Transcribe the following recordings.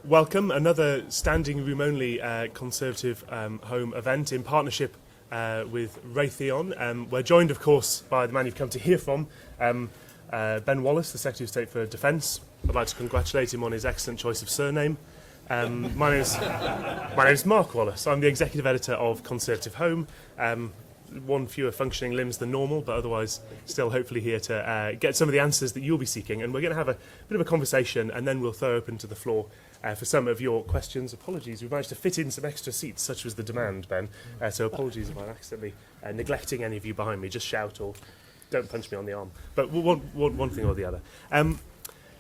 Welcome, another standing room only Conservative Home event in partnership with Raytheon. We're joined, of course, by the man you've come to hear from, Ben Wallace, the Secretary of State for Defence. I'd like to congratulate him on his excellent choice of surname. My name is Mark Wallace. I'm the Executive Editor of Conservative Home. One fewer functioning limbs than normal, but otherwise still hopefully here to get some of the answers that you'll be seeking. And we're going to have a bit of a conversation, and then we'll throw open to the floor for some of your questions. Apologies, we've managed to fit in some extra seats, such was the demand, Ben. So apologies if I'm accidentally neglecting any of you behind me. Just shout or don't punch me on the arm. But one thing or the other.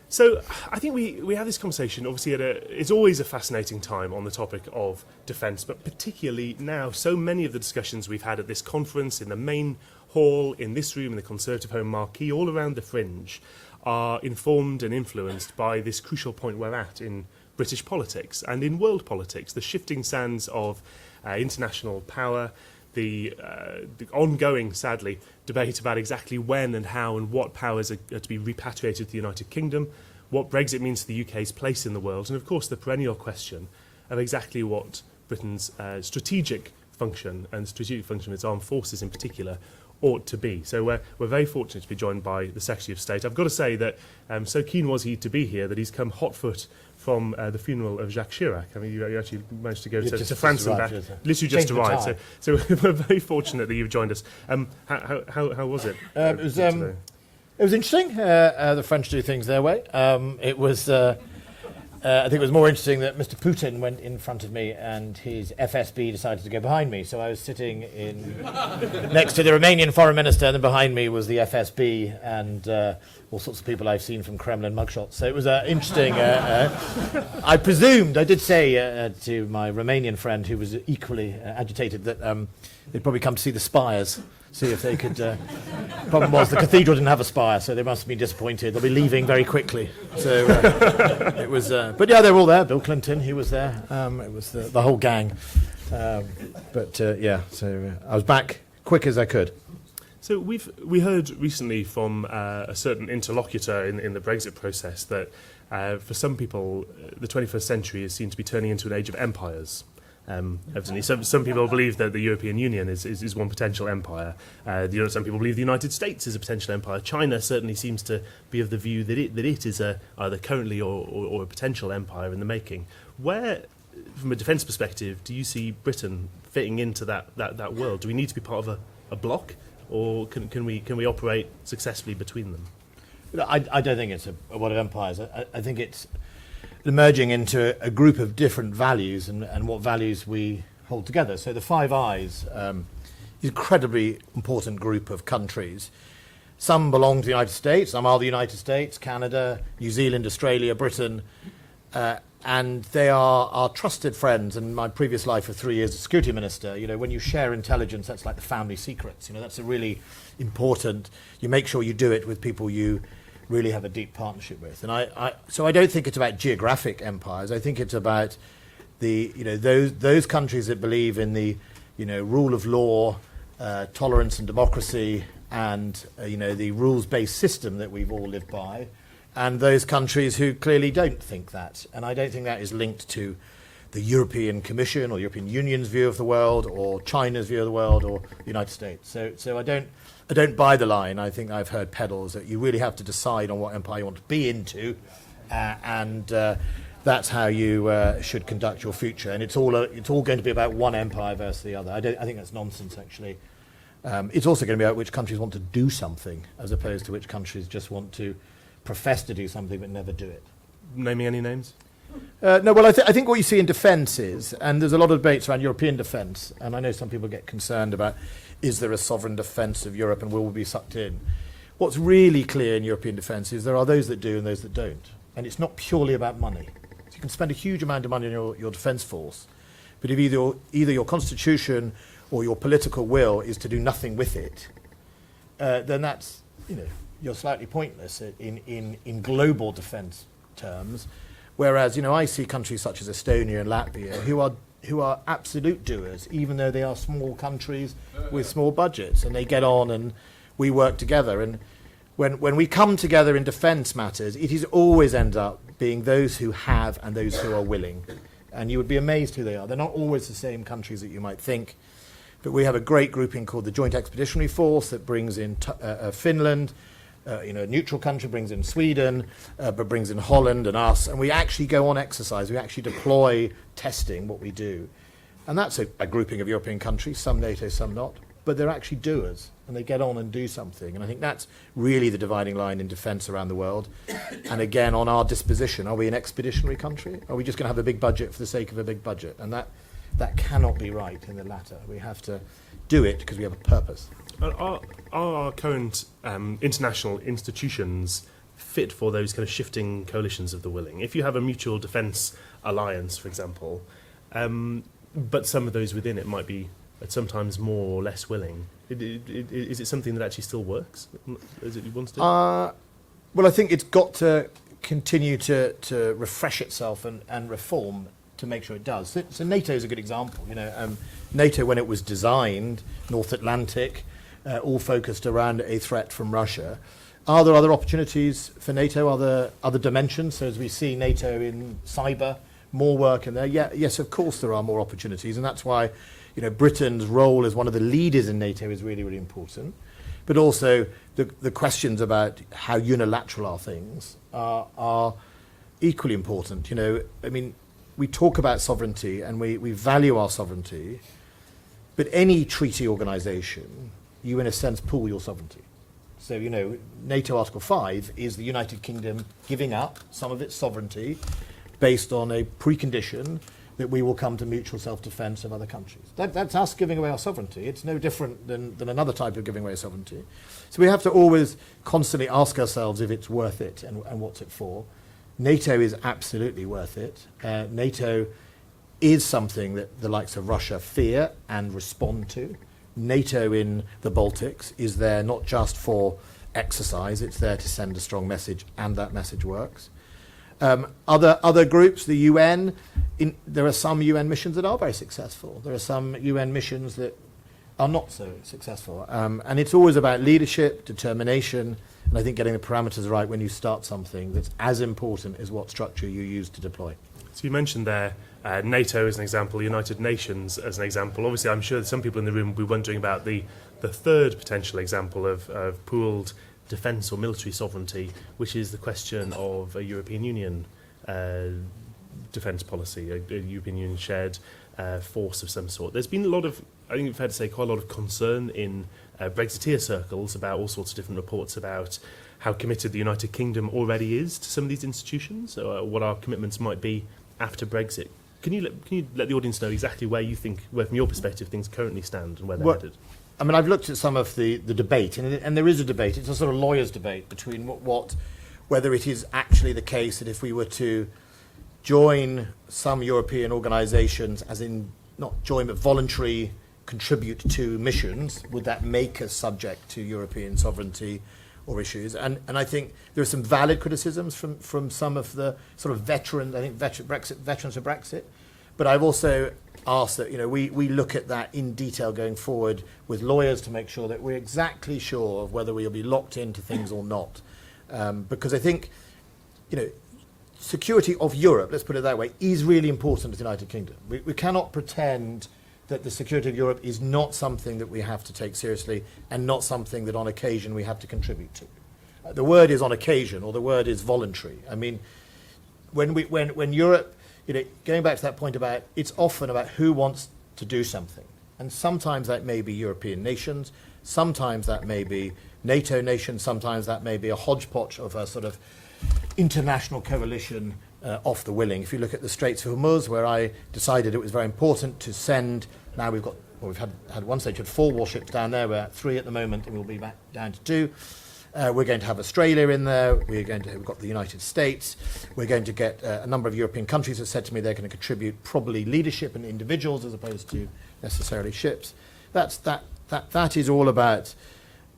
So I think we have this conversation, obviously, it's always a fascinating time on the topic of defence, but particularly now, so many of the discussions we've had at this conference, in the main hall, in this room, in the Conservative Home marquee, all around the fringe, are informed and influenced by this crucial point we're at in British politics and in world politics, the shifting sands of international power, the ongoing, sadly, debate about exactly when and how and what powers are to be repatriated to the United Kingdom, what Brexit means to the UK's place in the world, and of course the perennial question of exactly what Britain's strategic function and strategic function of its armed forces in particular ought to be. So we're very fortunate to be joined by the Secretary of State. I've got to say that so keen was he to be here that he's come hot foot from the funeral of Jacques Chirac. I mean, you actually managed to go to France and back. Literally just arrived. So we're very fortunate that you've joined us. How was it? It was interesting. The French do things their way. It was. I think it was more interesting that Mr. Putin went in front of me and his FSB decided to go behind me. So I was sitting next to the Romanian foreign minister, and then behind me was the FSB and all sorts of people I've seen from Kremlin mugshots. So it was interesting. I did say to my Romanian friend, who was equally agitated, that they'd probably come to see the spires, see if they could. Problem was the cathedral didn't have a spire, so they must have been disappointed. They'll be leaving very quickly. So it was. But yeah, they were all there. Bill Clinton, he was there. It was the whole gang. So I was back quick as I could. So we heard recently from a certain interlocutor in the Brexit process that for some people the 21st century is seen to be turning into an age of empires. Evidently, some people believe that the European Union is one potential empire. Some people believe the United States is a potential empire. China certainly seems to be of the view that it is either currently or a potential empire in the making. Where, from a defence perspective, do you see Britain fitting into that world? Do we need to be part of a bloc, or can we operate successfully between them? I don't think it's a world of empires. I think it's emerging into a group of different values and what values we hold together. So the Five Eyes is an incredibly important group of countries. Some belong to the United States, some are the United States, Canada, New Zealand, Australia, Britain, and they are our trusted friends. In my previous life of 3 years as Security Minister, when you share intelligence, that's like the family secrets. That's a really important. You make sure you do it with people you really have a deep partnership with. And so I don't think it's about geographic empires. I think it's about those countries that believe in the rule of law, tolerance and democracy, and the rules-based system that we've all lived by, and those countries who clearly don't think that. And I don't think that is linked to the European Commission or European Union's view of the world or China's view of the world or the United States. So I don't buy the line. I think I've heard peddles that you really have to decide on what empire you want to be into, and that's how you should conduct your future. And it's all going to be about one empire versus the other. I think that's nonsense, actually. It's also going to be about which countries want to do something, as opposed to which countries just want to profess to do something but never do it. Naming any names? No, well, I think what you see in defence is, and there's a lot of debates around European defence, and I know some people get concerned about, is there a sovereign defence of Europe and will we be sucked in? What's really clear in European defence is there are those that do and those that don't. And it's not purely about money. So you can spend a huge amount of money on your defence force, but if either your constitution or your political will is to do nothing with it, then that's, you're slightly pointless in global defence terms. Whereas, I see countries such as Estonia and Latvia who are absolute doers, even though they are small countries with small budgets, and they get on and we work together. And when we come together in defence matters, it is always ends up being those who have and those who are willing. And you would be amazed who they are. They're not always the same countries that you might think. But we have a great grouping called the Joint Expeditionary Force that brings in Finland, a neutral country, brings in Sweden, but brings in Holland and us. And we actually go on exercise. We actually deploy testing what we do. And that's a grouping of European countries, some NATO, some not. But they're actually doers, and they get on and do something. And I think that's really the dividing line in defence around the world. And again, on our disposition, are we an expeditionary country? Are we just going to have a big budget for the sake of a big budget? And that cannot be right in the latter. We have to do it because we have a purpose. Are our current international institutions fit for those kind of shifting coalitions of the willing? If you have a mutual defence alliance, for example, but some of those within it might be sometimes more or less willing, is it something that actually still works as it wants to? Well, I think it's got to continue to refresh itself and reform to make sure it does. So NATO is a good example. NATO, when it was designed, North Atlantic, all focused around a threat from Russia. Are there other opportunities for NATO, other dimensions? So as we see NATO in cyber, more work in there. Yes, of course there are more opportunities, and that's why Britain's role as one of the leaders in NATO is really, really important. But also the questions about how unilateral are things are equally important. We talk about sovereignty and we value our sovereignty, but any treaty organisation, you in a sense pool your sovereignty. So, NATO Article 5 is the United Kingdom giving up some of its sovereignty based on a precondition that we will come to mutual self-defence of other countries. That's us giving away our sovereignty. It's no different than another type of giving away sovereignty. So we have to always constantly ask ourselves if it's worth it and what's it for. NATO is absolutely worth it. NATO is something that the likes of Russia fear and respond to. NATO in the Baltics is there not just for exercise, it's there to send a strong message, and that message works. Other groups, the UN, there are some UN missions that are very successful. There are some UN missions that are not so successful. And it's always about leadership, determination, and I think getting the parameters right when you start something that's as important as what structure you use to deploy. So you mentioned there NATO as an example, United Nations as an example. Obviously, I'm sure that some people in the room will be wondering about the third potential example of pooled defence or military sovereignty, which is the question of a European Union defence policy, a European Union shared force of some sort. There's been a lot of, I think it's fair to say, quite a lot of concern in Brexiteer circles about all sorts of different reports about how committed the United Kingdom already is to some of these institutions, or what our commitments might be after Brexit. Can you let the audience know exactly where you think, where from your perspective, things currently stand and where they're headed? I mean, I've looked at some of the debate, and there is a debate. It's a sort of lawyers' debate between whether it is actually the case that if we were to join some European organisations, as in not join but voluntarily contribute to missions, would that make us subject to European sovereignty or issues? And I think there are some valid criticisms from some of the sort of veterans, I think veterans of Brexit. But I've also asked that we look at that in detail going forward with lawyers to make sure that we're exactly sure of whether we'll be locked into things or not. Because I think, security of Europe, let's put it that way, is really important to the United Kingdom. We cannot pretend that the security of Europe is not something that we have to take seriously and not something that on occasion we have to contribute to. The word is on occasion, or the word is voluntary. I mean, when Europe, going back to that point about, it's often about who wants to do something. And sometimes that may be European nations, sometimes that may be NATO nations, sometimes that may be a hodgepodge of a sort of international coalition off the willing. If you look at the Straits of Hormuz, where I decided it was very important to send, now we've had one stage, had 4 warships down there, we're at 3 at the moment, and we'll be back down to 2. We're going to have Australia in there, we've got the United States, we're going to get a number of European countries have said to me they're going to contribute probably leadership and individuals as opposed to necessarily ships. That is all about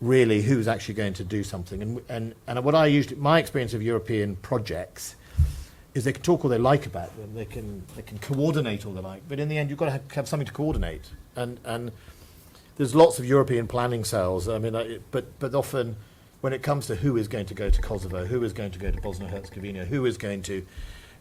really who's actually going to do something. And what my experience of European projects is they can talk all they like about them, they can coordinate all they like, but in the end you've got to have something to coordinate. And there's lots of European planning cells. I mean, but often when it comes to who is going to go to Kosovo, who is going to go to Bosnia-Herzegovina, who is going to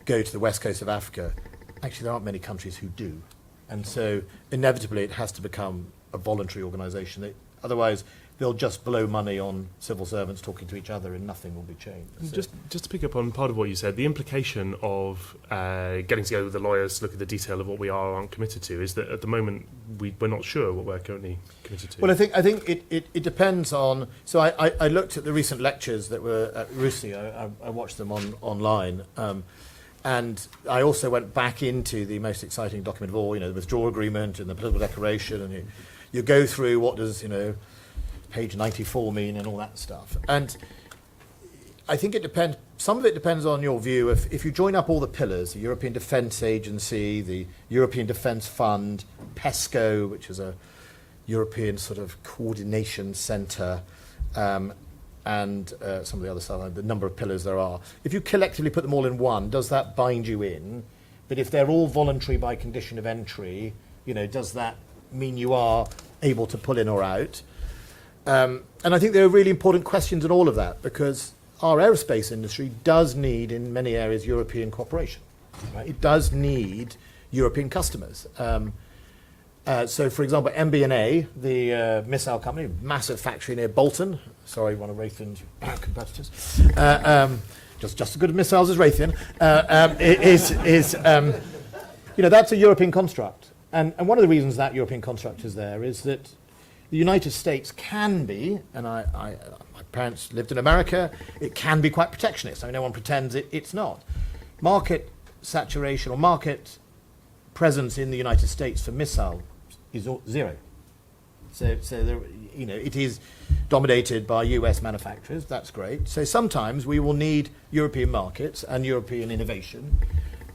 go to the west coast of Africa, actually there aren't many countries who do. And so inevitably it has to become a voluntary organisation. Otherwise they'll just blow money on civil servants talking to each other and nothing will be changed. So Just to pick up on part of what you said, the implication of getting together with the lawyers to look at the detail of what we are or aren't committed to is that at the moment we're not sure what we're currently committed to. Well, I think it depends on... So I looked at the recent lectures that were at RUSI. I watched them online. And I also went back into the most exciting document of all, the withdrawal agreement and the political declaration. And you go through what does, page 94 mean and all that stuff. And I think it depends, some of it depends on your view. If you join up all the pillars, the European Defence Agency, the European Defence Fund, PESCO, which is a European sort of coordination centre, and some of the other stuff, the number of pillars there are. If you collectively put them all in one, does that bind you in? But if they're all voluntary by condition of entry, does that mean you are able to pull in or out? And I think there are really important questions in all of that, because our aerospace industry does need, in many areas, European cooperation. Right? It does need European customers. So, for example, MBNA, the missile company, massive factory near Bolton, sorry, one of Raytheon's competitors, just as good at missiles as Raytheon, that's a European construct. And one of the reasons that European construct is there is that the United States can be, and my parents lived in America, it can be quite protectionist. I mean, no one pretends it's not. Market saturation or market presence in the United States for missiles is zero. So there, it is dominated by US manufacturers. That's great. So sometimes we will need European markets and European innovation.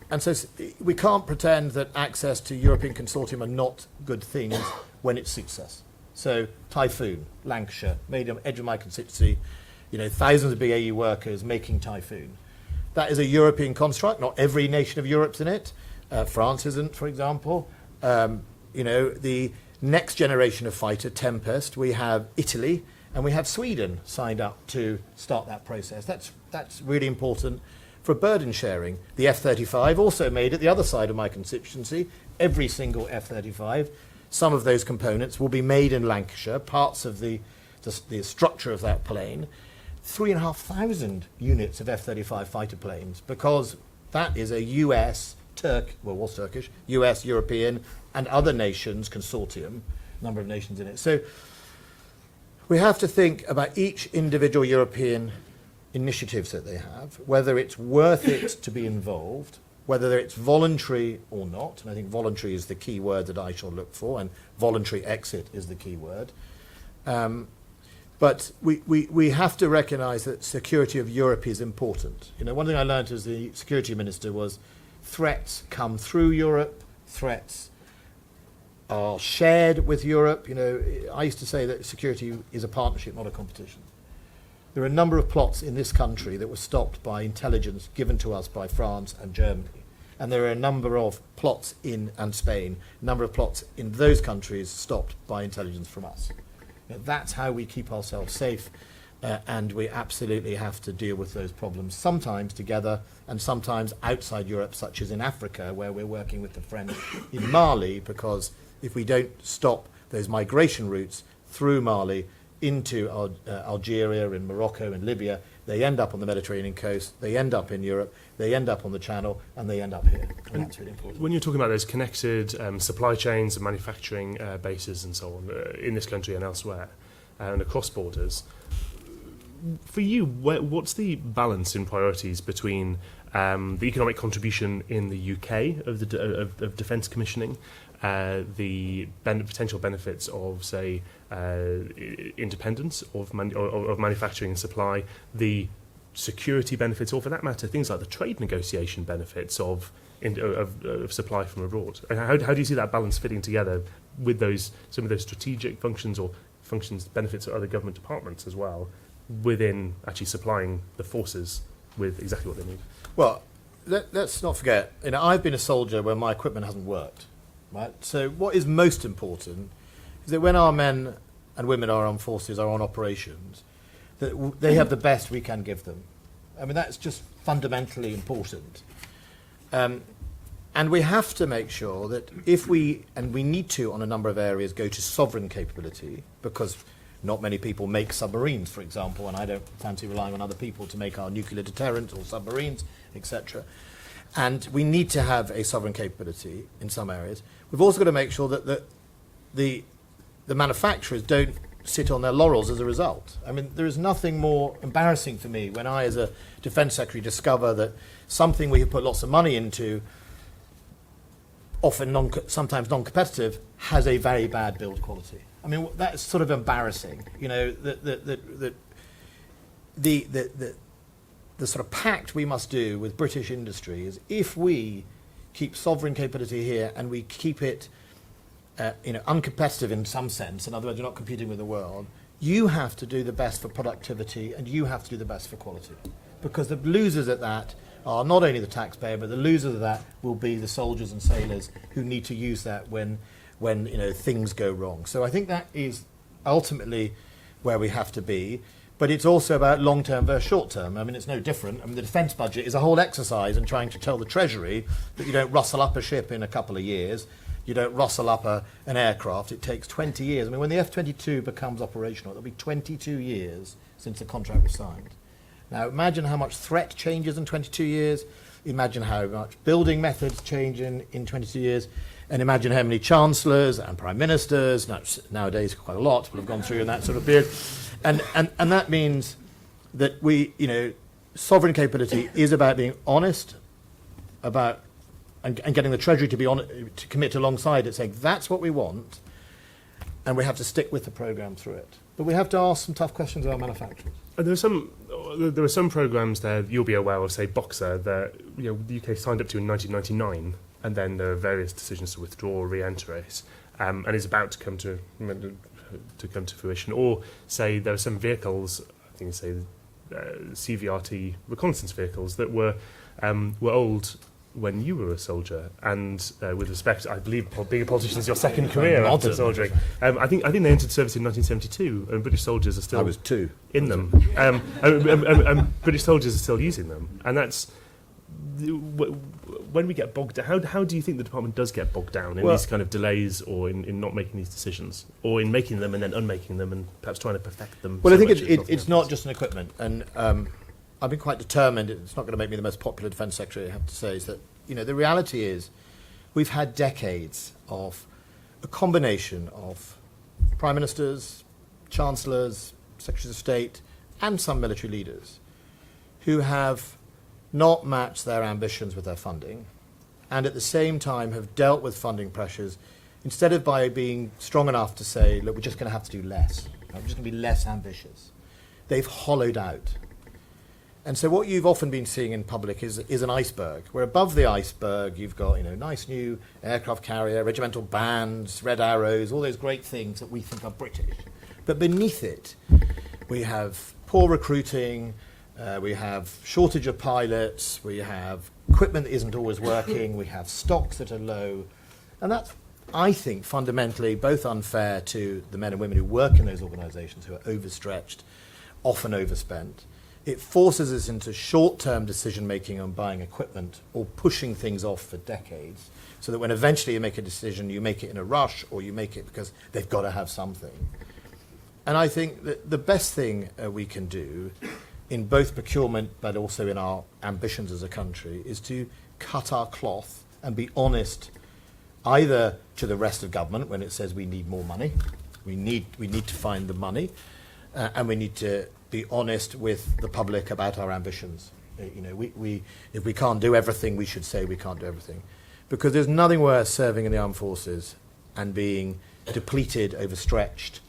And so we can't pretend that access to European consortium are not good things when it suits us. So Typhoon, Lancashire, made on the edge of my constituency, thousands of BAE workers making Typhoon. That is a European construct. Not every nation of Europe's in it. France isn't, for example. The next generation of fighter, Tempest, we have Italy and we have Sweden signed up to start that process. That's really important for burden sharing. The F-35 also made at the other side of my constituency. Every single F-35, some of those components will be made in Lancashire, parts of the structure of that plane. 3,500 units of F-35 fighter planes, because that is a US, was Turkish, US, European, and other nations consortium, number of nations in it. So we have to think about each individual European initiatives that they have, whether it's worth it to be involved, whether it's voluntary or not. And I think voluntary is the key word that I shall look for, and voluntary exit is the key word. But we have to recognise that security of Europe is important. One thing I learned as the security minister was threats come through Europe, threats are shared with Europe. I used to say that security is a partnership, not a competition. There are a number of plots in this country that were stopped by intelligence given to us by France and Germany. And there are a number of plots and Spain, a number of plots in those countries stopped by intelligence from us. That's how we keep ourselves safe, and we absolutely have to deal with those problems, sometimes together and sometimes outside Europe, such as in Africa, where we're working with the French in Mali, because if we don't stop those migration routes through Mali into Algeria and Morocco and Libya, they end up on the Mediterranean coast, they end up in Europe, they end up on the Channel, and they end up here. And that's really important. When you're talking about those connected supply chains and manufacturing bases and so on in this country and elsewhere and across borders, for you, what's the balance in priorities between the economic contribution in the UK of defence commissioning, the potential benefits of, say, independence of manufacturing and supply, the security benefits, or for that matter, things like the trade negotiation benefits of supply from abroad? And how do you see that balance fitting together with some of those strategic functions or functions, benefits of other government departments as well, within actually supplying the forces with exactly what they need? Well, let's not forget, I've been a soldier where my equipment hasn't worked. Right? So what is most important is that when our men and women are on forces, are on operations, that they have the best we can give them. I mean, that's just fundamentally important. And we have to make sure that if we, and we need to on a number of areas, go to sovereign capability, because not many people make submarines, for example, and I don't fancy relying on other people to make our nuclear deterrent or submarines, etc. And we need to have a sovereign capability in some areas. We've also got to make sure that the manufacturers don't sit on their laurels as a result. I mean, there is nothing more embarrassing for me when I, as a defence secretary, discover that something we have put lots of money into, often sometimes non-competitive, has a very bad build quality. I mean, that's sort of embarrassing. You know, the sort of pact we must do with British industry is, if we keep sovereign capability here and we keep it uncompetitive in some sense, in other words, you're not competing with the world, you have to do the best for productivity and you have to do the best for quality. Because the losers at that are not only the taxpayer, but the losers of that will be the soldiers and sailors who need to use that when things go wrong. So I think that is ultimately where we have to be. But it's also about long-term versus short-term. I mean, it's no different. I mean, the defence budget is a whole exercise in trying to tell the Treasury that you don't rustle up a ship in a couple of years. You don't rustle up an aircraft. It takes 20 years. I mean, when the F-22 becomes operational, it'll be 22 years since the contract was signed. Now, imagine how much threat changes in 22 years. Imagine how much building methods change in 22 years. And imagine how many chancellors and prime ministers, nowadays quite a lot, will have gone through in that sort of period. And that means that sovereign capability is about being honest about and getting the Treasury to commit alongside it, saying that's what we want, and we have to stick with the programme through it. But we have to ask some tough questions of our manufacturers. And there are some programmes there you'll be aware of, say Boxer, that the UK signed up to in 1999, and then there are various decisions to withdraw or re-enter it, and is about to come to fruition. Or say there are some vehicles, I think say CVRT reconnaissance vehicles that were old when you were a soldier, and with respect, I believe being a politician is your second career after soldiering. I think they entered service in 1972, and British soldiers are still. I was 2 in them. British soldiers are still using them, and that's when we get bogged down. How do you think the department does get bogged down in these kind of delays, or in not making these decisions, or in making them and then unmaking them, and perhaps trying to perfect them? Well, I think it's not just an equipment, and I've been quite determined. It's not going to make me the most popular defence secretary, I have to say, is that the reality is we've had decades of a combination of prime ministers, chancellors, secretaries of state, and some military leaders who have not matched their ambitions with their funding, and at the same time have dealt with funding pressures instead of by being strong enough to say, look, we're just going to have to do less. We're just going to be less ambitious. They've hollowed out. And so what you've often been seeing in public is an iceberg, where above the iceberg you've got nice new aircraft carrier, regimental bands, red arrows, all those great things that we think are British. But beneath it, we have poor recruiting, we have shortage of pilots, we have equipment that isn't always working, we have stocks that are low. And that's, I think, fundamentally both unfair to the men and women who work in those organisations, who are overstretched, often overspent. It forces us into short-term decision-making on buying equipment or pushing things off for decades, so that when eventually you make a decision, you make it in a rush, or you make it because they've got to have something. And I think that the best thing we can do in both procurement but also in our ambitions as a country is to cut our cloth and be honest either to the rest of government when it says we need more money, we need to find the money, and we need to be honest with the public about our ambitions. If we can't do everything, we should say we can't do everything. Because there's nothing worse serving in the armed forces and being depleted, overstretched,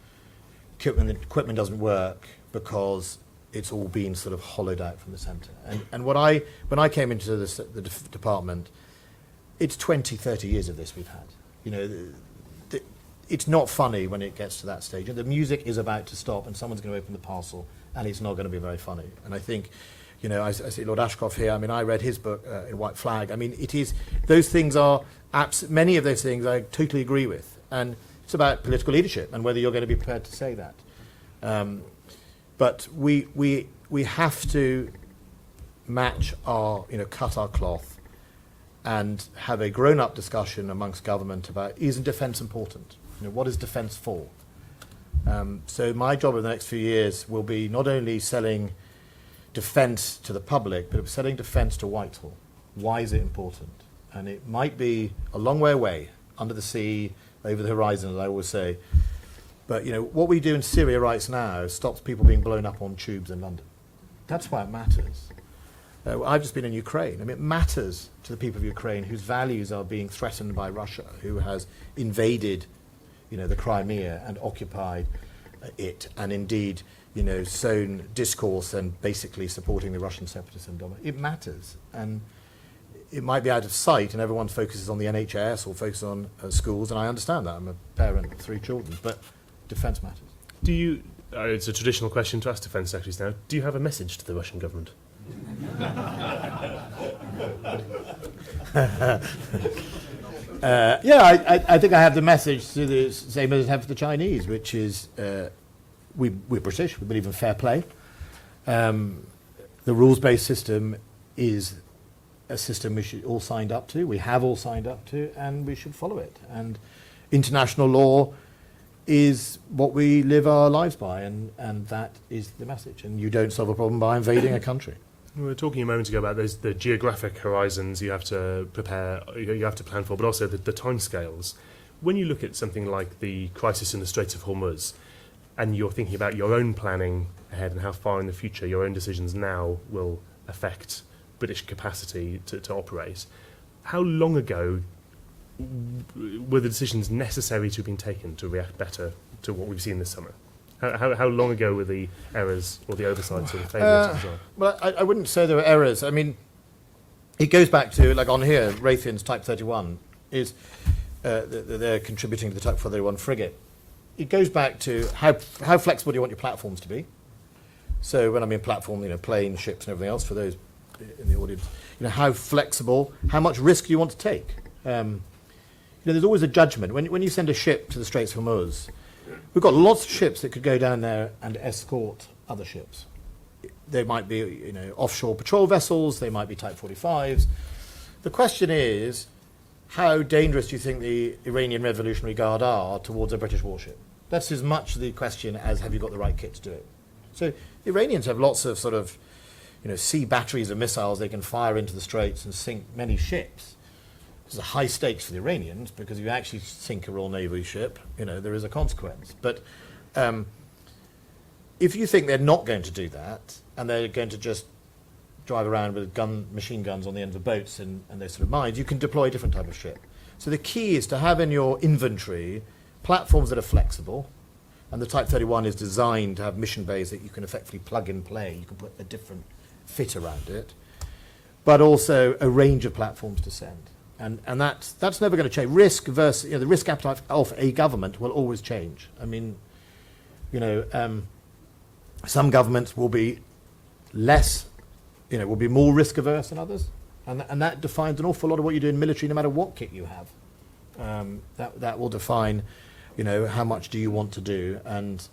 equipment doesn't work because it's all been sort of hollowed out from the centre. And when I came into the department, it's 20, 30 years of this we've had. It's not funny when it gets to that stage. And the music is about to stop and someone's going to open the parcel and it's not going to be very funny. And I think, I see Lord Ashcroft here. I mean, I read his book, in White Flag. I mean, it is, those things are, many of those things I totally agree with. And it's about political leadership and whether you're going to be prepared to say that. But we have to match our, cut our cloth and have a grown-up discussion amongst government about, is defence important? What is defence for? So my job in the next few years will be not only selling defence to the public, but selling defence to Whitehall. Why is it important? And it might be a long way away, under the sea, over the horizon, as I always say. But what we do in Syria right now stops people being blown up on tubes in London. That's why it matters. I've just been in Ukraine. It matters to the people of Ukraine whose values are being threatened by Russia, who has invaded, the Crimea and occupied it, and indeed, sown discourse and basically supporting the Russian separatists and dominance. It matters, and it might be out of sight, and everyone focuses on the NHS or focuses on schools, and I understand that. I'm a parent of 3 children, but defence matters. Do you? It's a traditional question to ask defence secretaries now. Do you have a message to the Russian government? I think I have the message to the same as I have for the Chinese, which is we're British, we believe in fair play. The rules-based system is a system we should all signed up to, we have all signed up to, and we should follow it. And international law is what we live our lives by, and that is the message. And you don't solve a problem by invading a country. We were talking a moment ago about the geographic horizons you have to prepare, you have to plan for, but also the timescales. When you look at something like the crisis in the Straits of Hormuz, and you're thinking about your own planning ahead and how far in the future your own decisions now will affect British capacity to operate, how long ago were the decisions necessary to have been taken to react better to what we've seen this summer? How long ago were the errors or the oversights or the failures? Well, I wouldn't say there were errors. I mean, it goes back to, like on here, Raytheon's Type 31 is they're contributing to the Type 31 frigate. It goes back to how flexible do you want your platforms to be? So when I mean platform, planes, ships, and everything else, for those in the audience, how flexible, how much risk do you want to take? There's always a judgment. When you send a ship to the Straits of Hormuz, we've got lots of ships that could go down there and escort other ships. They might be, offshore patrol vessels. They might be Type 45s. The question is, how dangerous do you think the Iranian Revolutionary Guard are towards a British warship? That's as much the question as have you got the right kit to do it. So the Iranians have lots of sort of, sea batteries of missiles they can fire into the Straits and sink many ships. There's a high stakes for the Iranians because if you actually sink a Royal Navy ship, there is a consequence. But if you think they're not going to do that and they're going to just drive around with machine guns on the end of boats and those sort of mines, you can deploy a different type of ship. So the key is to have in your inventory platforms that are flexible, and the Type 31 is designed to have mission bays that you can effectively plug and play. You can put a different fit around it, but also a range of platforms to send. And that's never going to change. Risk versus the risk appetite of a government will always change. I mean, some governments will be less, will be more risk averse than others, and that defines an awful lot of what you do in military, no matter what kit you have. That will define, how much do you want to do, and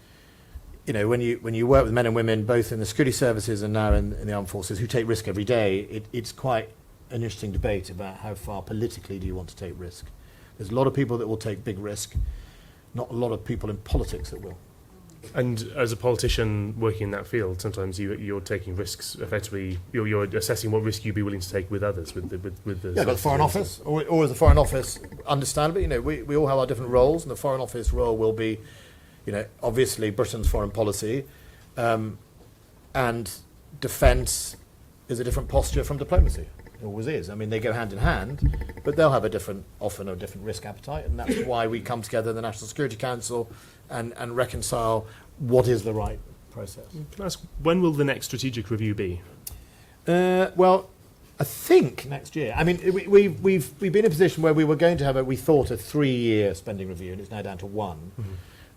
when you work with men and women both in the security services and now in the armed forces who take risk every day, it's quite an interesting debate about how far politically do you want to take risk. There's a lot of people that will take big risk, not a lot of people in politics that will. And as a politician working in that field, sometimes you're taking risks effectively. You're assessing what risk you'd be willing to take with others. With the but the Foreign Office, or as the Foreign Office, understandably, we all have our different roles, and the Foreign Office role will be, obviously Britain's foreign policy, and defence is a different posture from diplomacy. It always is. I mean, they go hand in hand, but they'll have often a different risk appetite, and that's why we come together in the National Security Council and reconcile what is the right process. Can I ask, when will the next strategic review be? Well, I think next year. I mean, we've been in a position where we were going to have we thought a 3-year spending review, and it's now down to 1. Mm-hmm.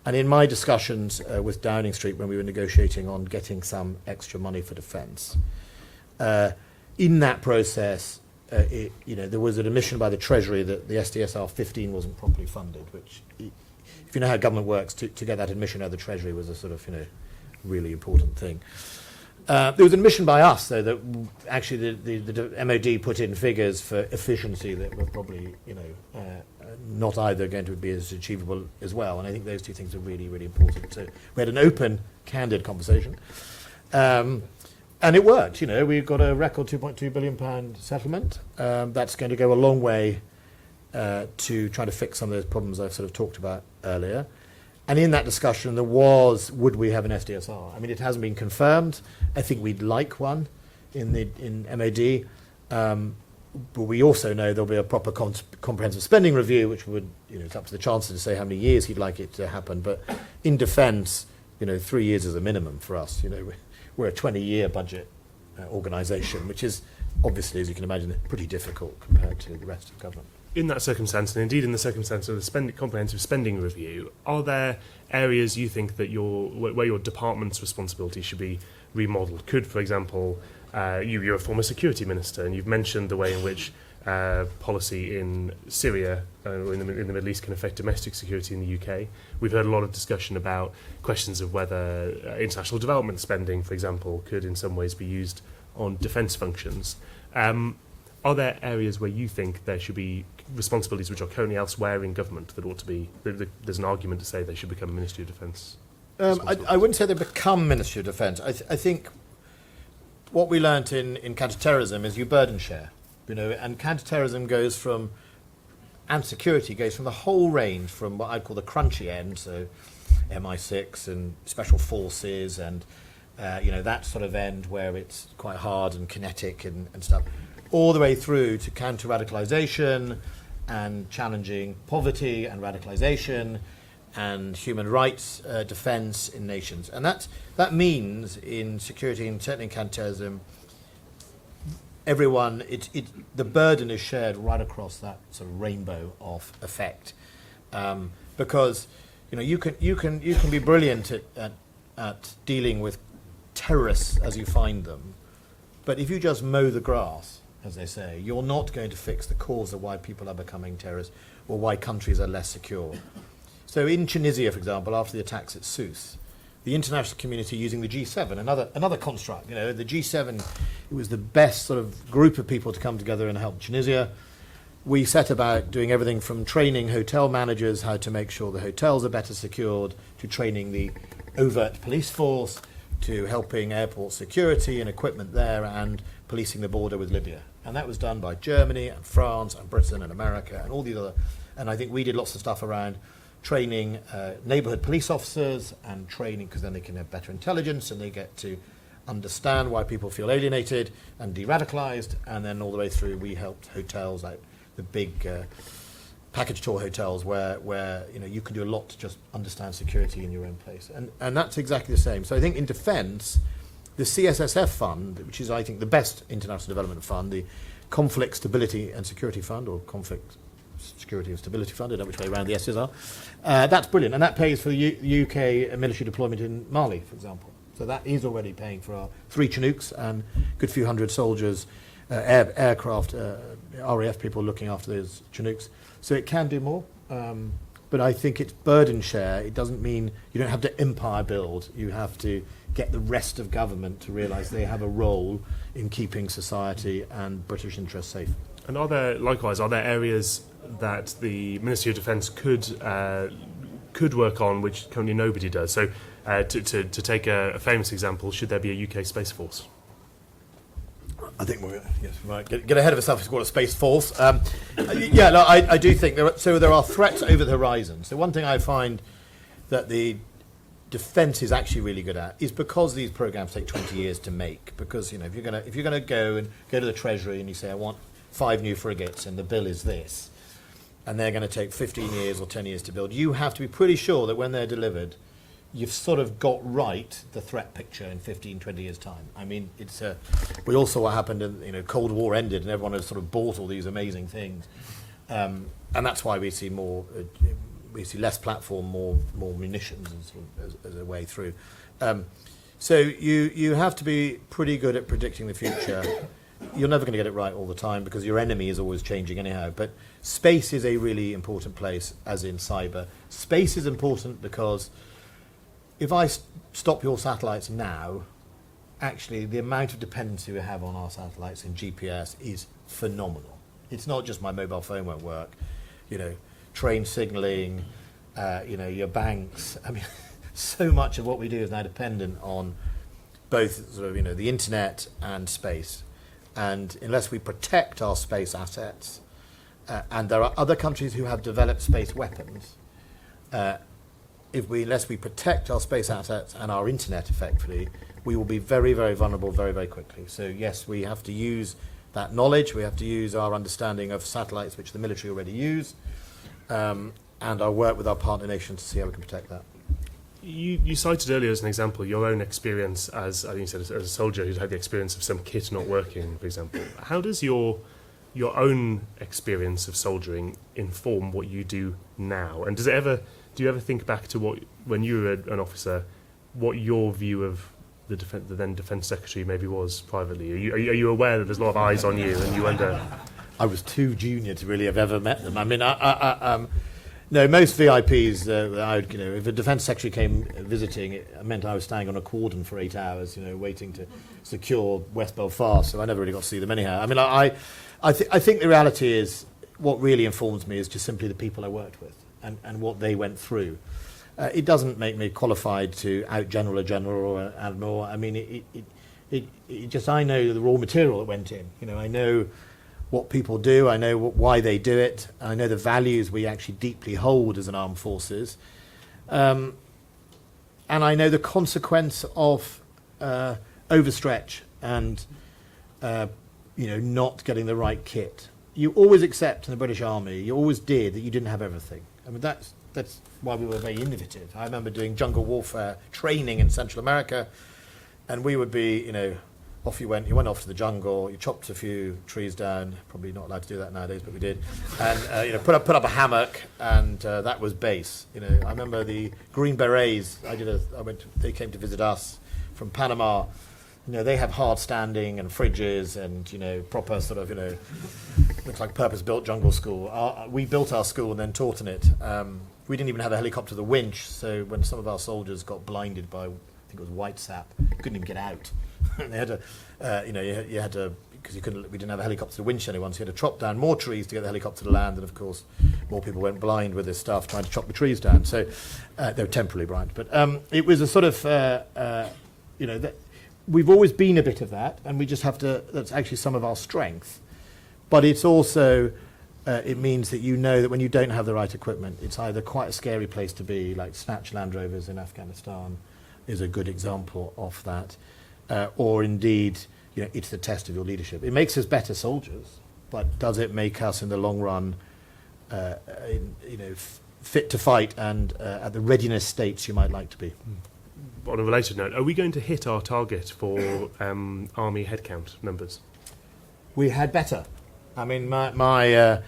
And in my discussions with Downing Street when we were negotiating on getting some extra money for defence, in that process, there was an admission by the Treasury that the SDSR 15 wasn't properly funded, which, if you know how government works, to get that admission out of the Treasury was a sort of, really important thing. There was an admission by us, though, that actually the MOD put in figures for efficiency that were probably, not either going to be as achievable as well. And I think those two things are really, really important. So we had an open, candid conversation. And it worked. We've got a record £2.2 billion settlement. That's going to go a long way to try to fix some of those problems I've sort of talked about earlier. And in that discussion, there was, would we have an SDSR? I mean, it hasn't been confirmed. I think we'd like one in MOD. But we also know there'll be a proper comprehensive spending review, which would, it's up to the Chancellor to say how many years he'd like it to happen. But in defence, 3 years is a minimum for us. We're a 20-year budget organisation, which is obviously, as you can imagine, pretty difficult compared to the rest of government. In that circumstance, and indeed in the circumstance of the comprehensive spending review, are there areas you think that where your department's responsibility should be remodelled? Could, for example, you're a former security minister, and you've mentioned the way in which policy in Syria or in the Middle East can affect domestic security in the UK. We've heard a lot of discussion about questions of whether international development spending, for example, could in some ways be used on defence functions. Are there areas where you think there should be responsibilities which are currently elsewhere in government that ought to be, there's an argument to say they should become Ministry of Defence? I wouldn't say they become Ministry of Defence. I think what we learnt in counterterrorism is you burden share, and counterterrorism goes from, and security goes from the whole range from what I'd call the crunchy end, so MI6 and special forces and, that sort of end where it's quite hard and kinetic and stuff, all the way through to counter-radicalisation and challenging poverty and radicalisation and human rights defence in nations. And that means in security and certainly in counterterrorism, everyone, the burden is shared right across that sort of rainbow of effect. Because you can be brilliant at dealing with terrorists as you find them, but if you just mow the grass, as they say, you're not going to fix the cause of why people are becoming terrorists or why countries are less secure. So in Tunisia, for example, after the attacks at Sousse, the international community using the G7, another construct, the G7, it was the best sort of group of people to come together and help Tunisia. We set about doing everything from training hotel managers how to make sure the hotels are better secured, to training the overt police force, to helping airport security and equipment there, and policing the border with Libya. And that was done by Germany and France and Britain and America and all these other. And I think we did lots of stuff around training neighbourhood police officers and training, because then they can have better intelligence and they get to understand why people feel alienated and de-radicalised. And then all the way through, we helped hotels, like the big package tour hotels, where you can do a lot to just understand security in your own place. And that's exactly the same. So I think in defence, the CSSF fund, which is, I think, the best international development fund, the Conflict Stability and Security Fund, or Conflict Security and Stability Fund, I don't know which way around the S's are, that's brilliant. And that pays for the UK military deployment in Mali, for example. So that is already paying for our 3 Chinooks and a good few hundred soldiers, aircraft, RAF people looking after those Chinooks. So it can do more. But I think it's burden share. It doesn't mean you don't have to empire build. You have to get the rest of government to realise they have a role in keeping society and British interests safe. And are there areas that the Ministry of Defence could work on which currently nobody does? So to take a famous example, should there be a UK Space Force? I think we might get ahead of ourselves. It's called a Space Force. I do think there are threats over the horizon. So one thing I find that the defence is actually really good at is because these programmes take 20 years to make. Because if you're going to go to the Treasury and you say I want 5 new frigates and the bill is this, and they're going to take 15 years or 10 years to build, you have to be pretty sure that when they're delivered, you've sort of got right the threat picture in 15, 20 years' time. I mean, we all saw what happened, and Cold War ended, and everyone has sort of bought all these amazing things, and that's why we see less platform, more munitions as a way through. So you have to be pretty good at predicting the future. You're never going to get it right all the time because your enemy is always changing anyhow. But space is a really important place, as in cyber. Space is important because if I stop your satellites now, actually the amount of dependency we have on our satellites and GPS is phenomenal. It's not just my mobile phone won't work, train signalling, your banks. I mean, so much of what we do is now dependent on both sort of, the internet and space. And unless we protect our space assets, and there are other countries who have developed space weapons, unless we protect our space assets and our internet effectively, we will be very, very vulnerable very, very quickly. So yes, we have to use that knowledge. We have to use our understanding of satellites, which the military already use, and our work with our partner nations to see how we can protect that. You cited earlier as an example your own experience as, I think you said, as a soldier who's had the experience of some kit not working, for example. How does your own experience of soldiering inform what you do now? And do you ever think back to when you were an officer, what your view of the then Defence Secretary maybe was privately? Are you aware that there's a lot of eyes on you and you wonder? I was too junior to really have ever met them. I mean, no, most VIPs, if a Defence Secretary came visiting, it meant I was standing on a cordon for 8 hours, waiting to secure West Belfast, so I never really got to see them anyhow. I mean, I think the reality is, what really informs me is just simply the people I worked with and what they went through. It doesn't make me qualified to out-general a general or an admiral. I mean, I know the raw material that went in. I know what people do, I know why they do it, I know the values we actually deeply hold as an armed forces, and I know the consequence of overstretch and not getting the right kit. You always accept in the British Army, you always did, that you didn't have everything. I mean, that's why we were very innovative. I remember doing jungle warfare training in Central America, and we would be, off you went off to the jungle, you chopped a few trees down, probably not allowed to do that nowadays, but we did, and put up a hammock, and that was base. I remember the Green Berets, they came to visit us from Panama. They have hard standing and fridges and, proper sort of, looks like purpose-built jungle school. We built our school and then taught in it. We didn't even have a helicopter, the winch, so when some of our soldiers got blinded by, I think it was white sap, couldn't even get out. They had to, you had to, because we didn't have a helicopter to winch anyone, so you had to chop down more trees to get the helicopter to land, and of course, more people went blind with this stuff trying to chop the trees down. So they were temporarily blind. But it was a sort of, we've always been a bit of that, and we just have to, that's actually some of our strength. But it's also, it means that that when you don't have the right equipment, it's either quite a scary place to be, like Snatch Land Rovers in Afghanistan is a good example of that. Or indeed, it's the test of your leadership. It makes us better soldiers, but does it make us in the long run, fit to fight and at the readiness states you might like to be? On a related note, are we going to hit our target for army headcount numbers? We had better. I mean, my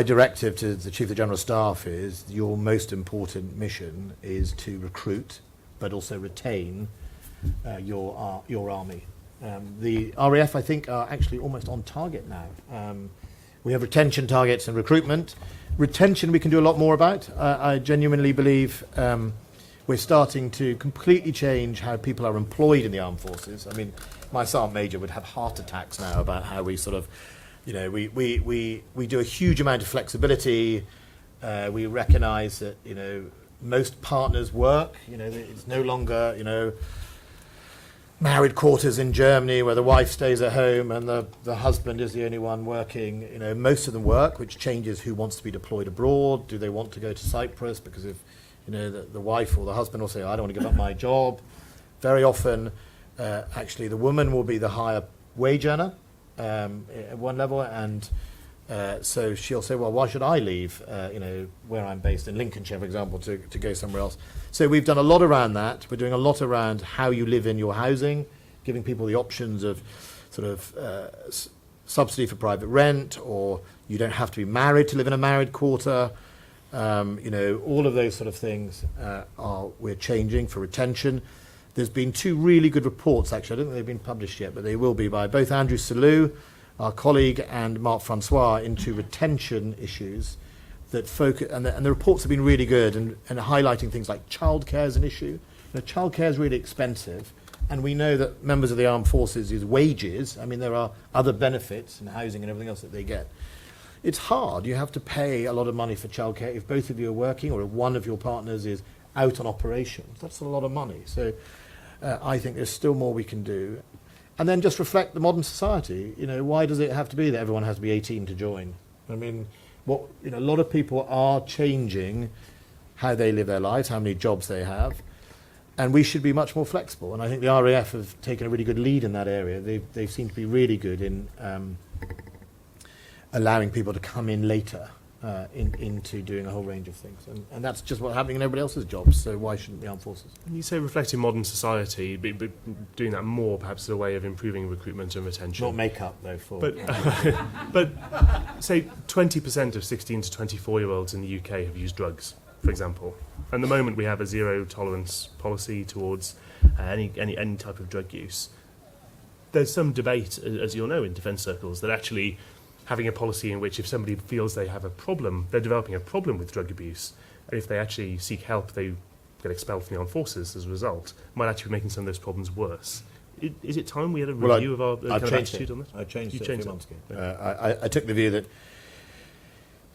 directive to the Chief of General Staff is your most important mission is to recruit, but also retain your army. The RAF, I think, are actually almost on target now. We have retention targets and recruitment. Retention we can do a lot more about. I genuinely believe we're starting to completely change how people are employed in the armed forces. I mean, my sergeant major would have heart attacks now about how we sort of, we do a huge amount of flexibility. We recognise that, most partners work. It's no longer, married quarters in Germany where the wife stays at home and the husband is the only one working. Most of them work, which changes who wants to be deployed abroad. Do they want to go to Cyprus? Because if the wife or the husband will say, I don't want to give up my job. Very often, actually, the woman will be the higher wage earner at one level, and so she'll say, well, why should I leave, where I'm based in Lincolnshire, for example, to go somewhere else. So we've done a lot around that. We're doing a lot around how you live in your housing, giving people the options of sort of subsidy for private rent, or you don't have to be married to live in a married quarter. All of those sort of things we're changing for retention. There's been 2 really good reports, actually. I don't think they've been published yet, but they will be, by both Andrew Selous, our colleague, and Marc Francois, into retention issues that focus, and the reports have been really good and highlighting things like childcare as an issue. childcare is really expensive, and we know that members of the armed forces' wages, I mean, there are other benefits and housing and everything else that they get. It's hard. You have to pay a lot of money for childcare if both of you are working or if one of your partners is out on operations. That's a lot of money. So I think there's still more we can do. And then just reflect the modern society. You know, why does it have to be that everyone has to be 18 to join? I mean, a lot of people are changing how they live their lives, how many jobs they have, and we should be much more flexible. And I think the RAF have taken a really good lead in that area. They seem to be really good in allowing people to come in later into doing a whole range of things. And that's just what's happening in everybody else's jobs, so why shouldn't the armed forces? You say reflecting modern society, but doing that more perhaps as a way of improving recruitment and retention. Not make-up, though, for... But say 20% of 16 to 24-year-olds in the UK have used drugs, for example. At the moment we have a zero-tolerance policy towards any type of drug use. There's some debate, as you'll know, in defence circles, that actually having a policy in which if somebody feels they have a problem, they're developing a problem with drug abuse, and if they actually seek help, they get expelled from the armed forces as a result, might actually be making some of those problems worse. Is it time we had a review of our kind of attitude on this? I changed it a few months ago. Yeah. I took the view that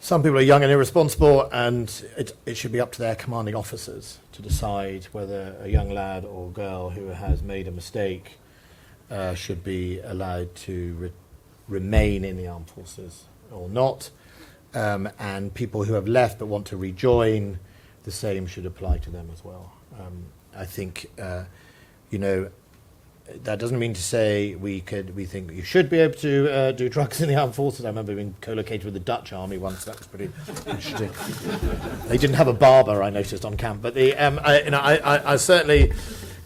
some people are young and irresponsible, and it should be up to their commanding officers to decide whether a young lad or girl who has made a mistake should be allowed to remain in the armed forces or not, and people who have left but want to rejoin, the same should apply to them as well. I think, that doesn't mean to say we think that you should be able to do drugs in the armed forces. I remember being co-located with the Dutch army once. That was pretty interesting. They didn't have a barber, I noticed, on camp. But I certainly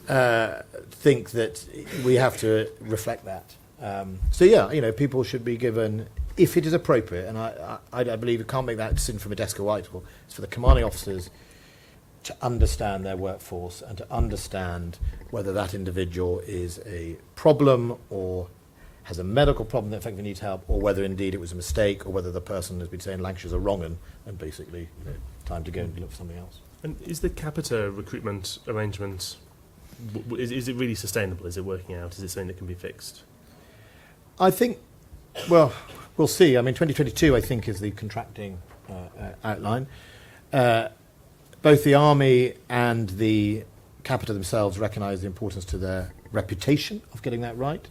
think that we have to reflect that. People should be given, if it is appropriate, and I believe you can't make that decision from a desk at Whitehall. It's for the commanding officers to understand their workforce and to understand whether that individual is a problem or has a medical problem that effectively needs help, or whether indeed it was a mistake, or whether the person has been saying Lancashires are wrong and basically time to go and look for something else. And is the capita recruitment arrangement, is it really sustainable? Is it working out? Is it something that can be fixed? I think, well, we'll see. I mean, 2022, I think, is the contracting outline. Both the Army and the capita themselves recognise the importance to their reputation of getting that right.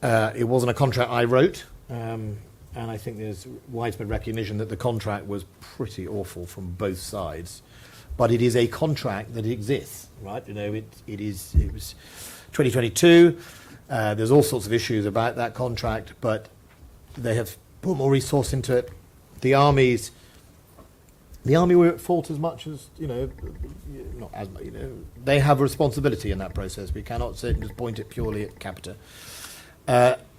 It wasn't a contract I wrote, and I think there's widespread recognition that the contract was pretty awful from both sides. But it is a contract that exists, right? It was 2022. There's all sorts of issues about that contract, but they have put more resource into it. The Army were at fault as much as, not as much, they have a responsibility in that process. We cannot sit and just point it purely at capita.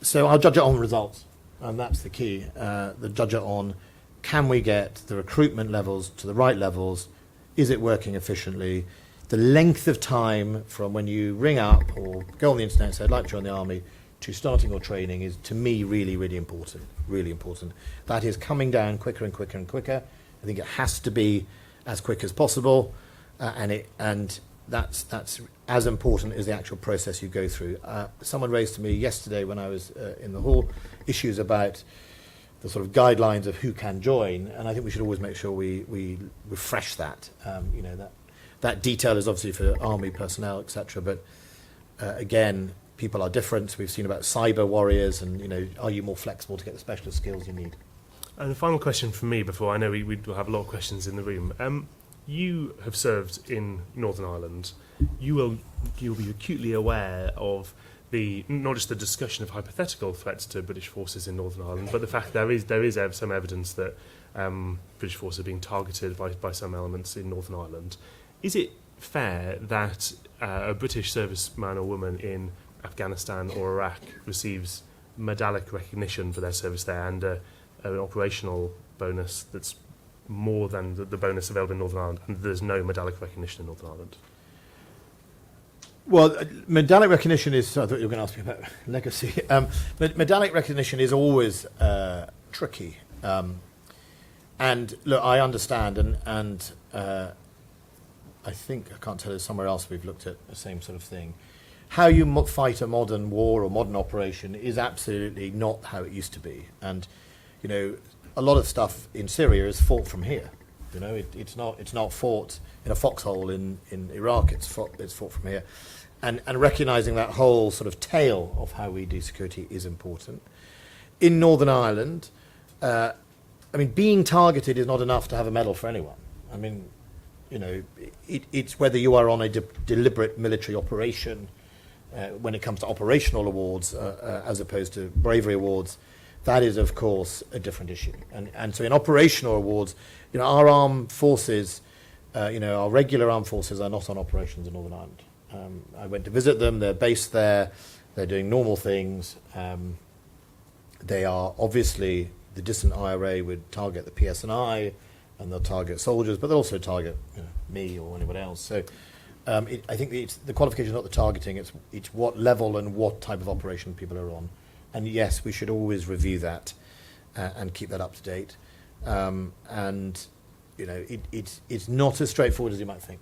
So I'll judge it on results, and that's the key. The judge it on, can we get the recruitment levels to the right levels? Is it working efficiently? The length of time from when you ring up or go on the internet and say, I'd like to join the Army, to starting your training is, to me, really, really important. Really important. That is coming down quicker and quicker and quicker. I think it has to be as quick as possible, and that's as important as the actual process you go through. Someone raised to me yesterday when I was in the hall issues about the sort of guidelines of who can join, and I think we should always make sure we refresh that. That detail is obviously for Army personnel, etc. But again, people are different. We've seen about cyber warriors, and are you more flexible to get the specialist skills you need? And the final question from me, before I know we will have a lot of questions in the room. You have served in Northern Ireland. You'll be acutely aware of not just the discussion of hypothetical threats to British forces in Northern Ireland, but the fact there is some evidence that British forces are being targeted by some elements in Northern Ireland. Is it fair that a British serviceman or woman in Afghanistan or Iraq receives medallic recognition for their service there and an operational bonus that's more than the bonus available in Northern Ireland, and there's no medallic recognition in Northern Ireland? Well, medallic recognition is... I thought you were going to ask me about legacy. Medallic recognition is always tricky. And look, I understand, and I think, I can't tell you, somewhere else we've looked at the same sort of thing. How you fight a modern war or modern operation is absolutely not how it used to be. And, you know, a lot of stuff in Syria is fought from here. You know, it's not fought in a foxhole in Iraq. It's fought from here. And recognising that whole sort of tale of how we do security is important. In Northern Ireland, I mean, being targeted is not enough to have a medal for anyone. I mean, you know, it's whether you are on a deliberate military operation, when it comes to operational awards as opposed to bravery awards, that is, of course, a different issue. And so in operational awards, you know, our armed forces, you know, our regular armed forces are not on operations in Northern Ireland. I went to visit them. They're based there. They're doing normal things. They are obviously, the distant IRA would target the PSNI, and they'll target soldiers, but they'll also target, you know, me or anyone else. So I think the qualification is not the targeting, it's what level and what type of operation people are on. And yes, we should always review that and keep that up to date. And, you know, it's not as straightforward as you might think.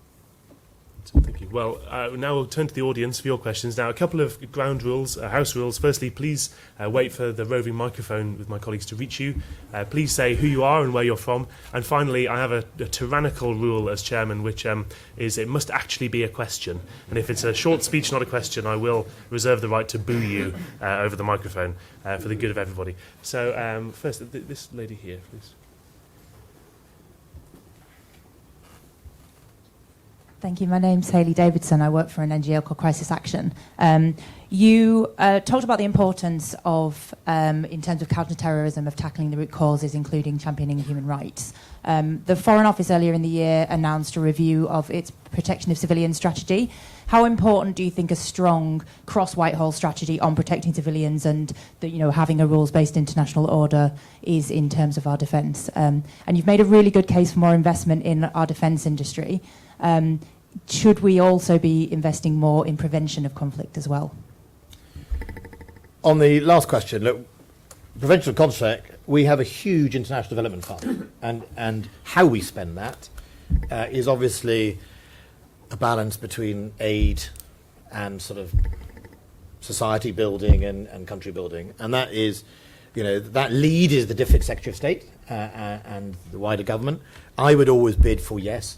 Thank you. Well, now we'll turn to the audience for your questions. Now, a couple of ground rules, house rules. Firstly, please wait for the roving microphone with my colleagues to reach you. Please say who you are and where you're from. And finally, I have a tyrannical rule as chairman, which is it must actually be a question. And if it's a short speech, not a question, I will reserve the right to boo you over the microphone for the good of everybody. So first, this lady here, please. Thank you. My name's Hayley Davidson. I work for an NGO called Crisis Action. You talked about the importance of, in terms of counterterrorism, of tackling the root causes, including championing human rights. The Foreign Office earlier in the year announced a review of its protection of civilians strategy. How important do you think a strong cross-Whitehall strategy on protecting civilians and having a rules-based international order is in terms of our defence? And you've made a really good case for more investment in our defence industry. Should we also be investing more in prevention of conflict as well? On the last question, look, prevention of conflict, we have a huge international development fund, and how we spend that is obviously a balance between aid and sort of society building and country building, and that is, that lead is the Defence Secretary of State and the wider government. I would always bid for yes.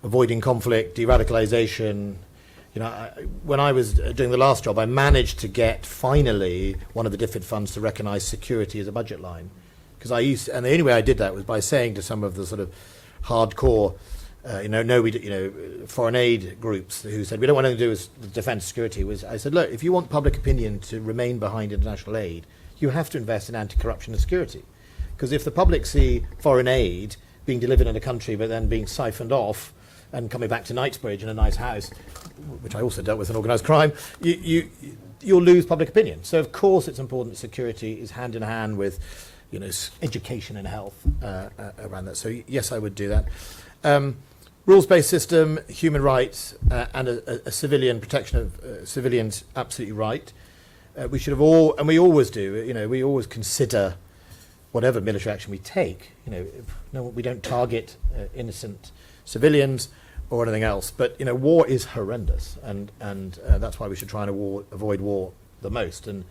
Avoiding conflict, de-radicalisation. When I was doing the last job, I managed to get finally one of the DFID funds to recognise security as a budget line, and the only way I did that was by saying to some of the sort of hardcore, foreign aid groups who said we don't want anything to do with defence security. I said, look, if you want public opinion to remain behind international aid, you have to invest in anti-corruption and security, because if the public see foreign aid being delivered in a country but then being siphoned off and coming back to Knightsbridge in a nice house, which I also dealt with in organised crime, you'll lose public opinion. So of course it's important that security is hand in hand with, education and health around that. So yes, I would do that. Rules-based system, human rights, and a civilian protection of civilians, absolutely right. We should have all, and we always do. We always consider whatever military action we take. We don't target innocent civilians or anything else. But war is horrendous, and that's why we should try and avoid war the most. And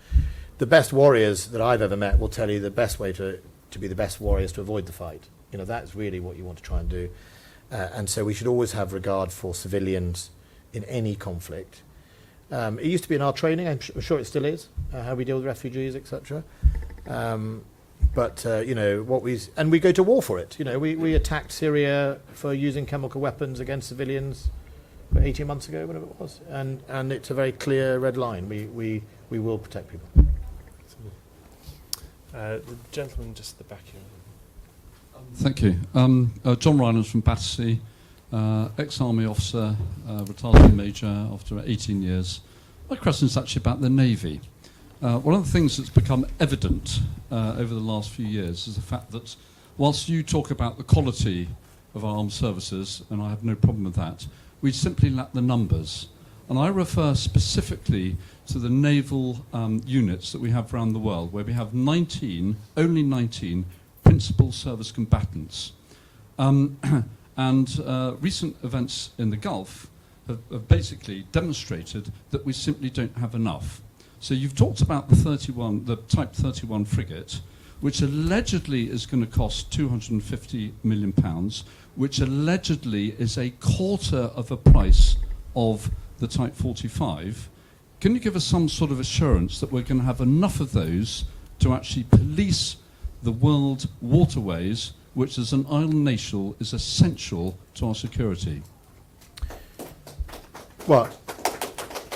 the best warriors that I've ever met will tell you the best way to be the best warrior is to avoid the fight. That's really what you want to try and do. And so we should always have regard for civilians in any conflict. It used to be in our training. I'm sure it still is, how we deal with refugees, etc. But we go to war for it. We attacked Syria for using chemical weapons against civilians 18 months ago, whatever it was, and it's a very clear red line. We will protect people. The gentleman just at the back here. Thank you. John Rylance from Battersea, ex-army officer, retired major after 18 years. My question is actually about the Navy. One of the things that's become evident over the last few years is the fact that whilst you talk about the quality of our armed services, and I have no problem with that, we simply lack the numbers. And I refer specifically to the naval units that we have around the world, where we have only 19 principal service combatants. And recent events in the Gulf have basically demonstrated that we simply don't have enough. So you've talked about the Type 31 frigate, which allegedly is going to cost £250 million, which allegedly is a quarter of a price of the Type 45. Can you give us some sort of assurance that we're going to have enough of those to actually police the world waterways, which as an island nation is essential to our security? Well,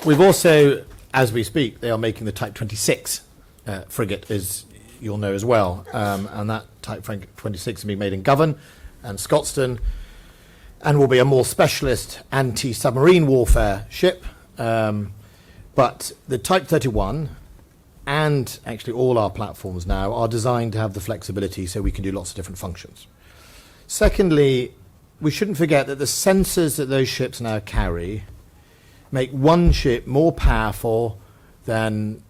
we've also, as we speak, they are making the Type 26 frigate, as you'll know as well. And that Type 26 will be made in Govan and Scotstoun and will be a more specialist anti-submarine warfare ship. But the Type 31 and actually all our platforms now are designed to have the flexibility so we can do lots of different functions. Secondly, we shouldn't forget that the sensors that those ships now carry make one ship more powerful than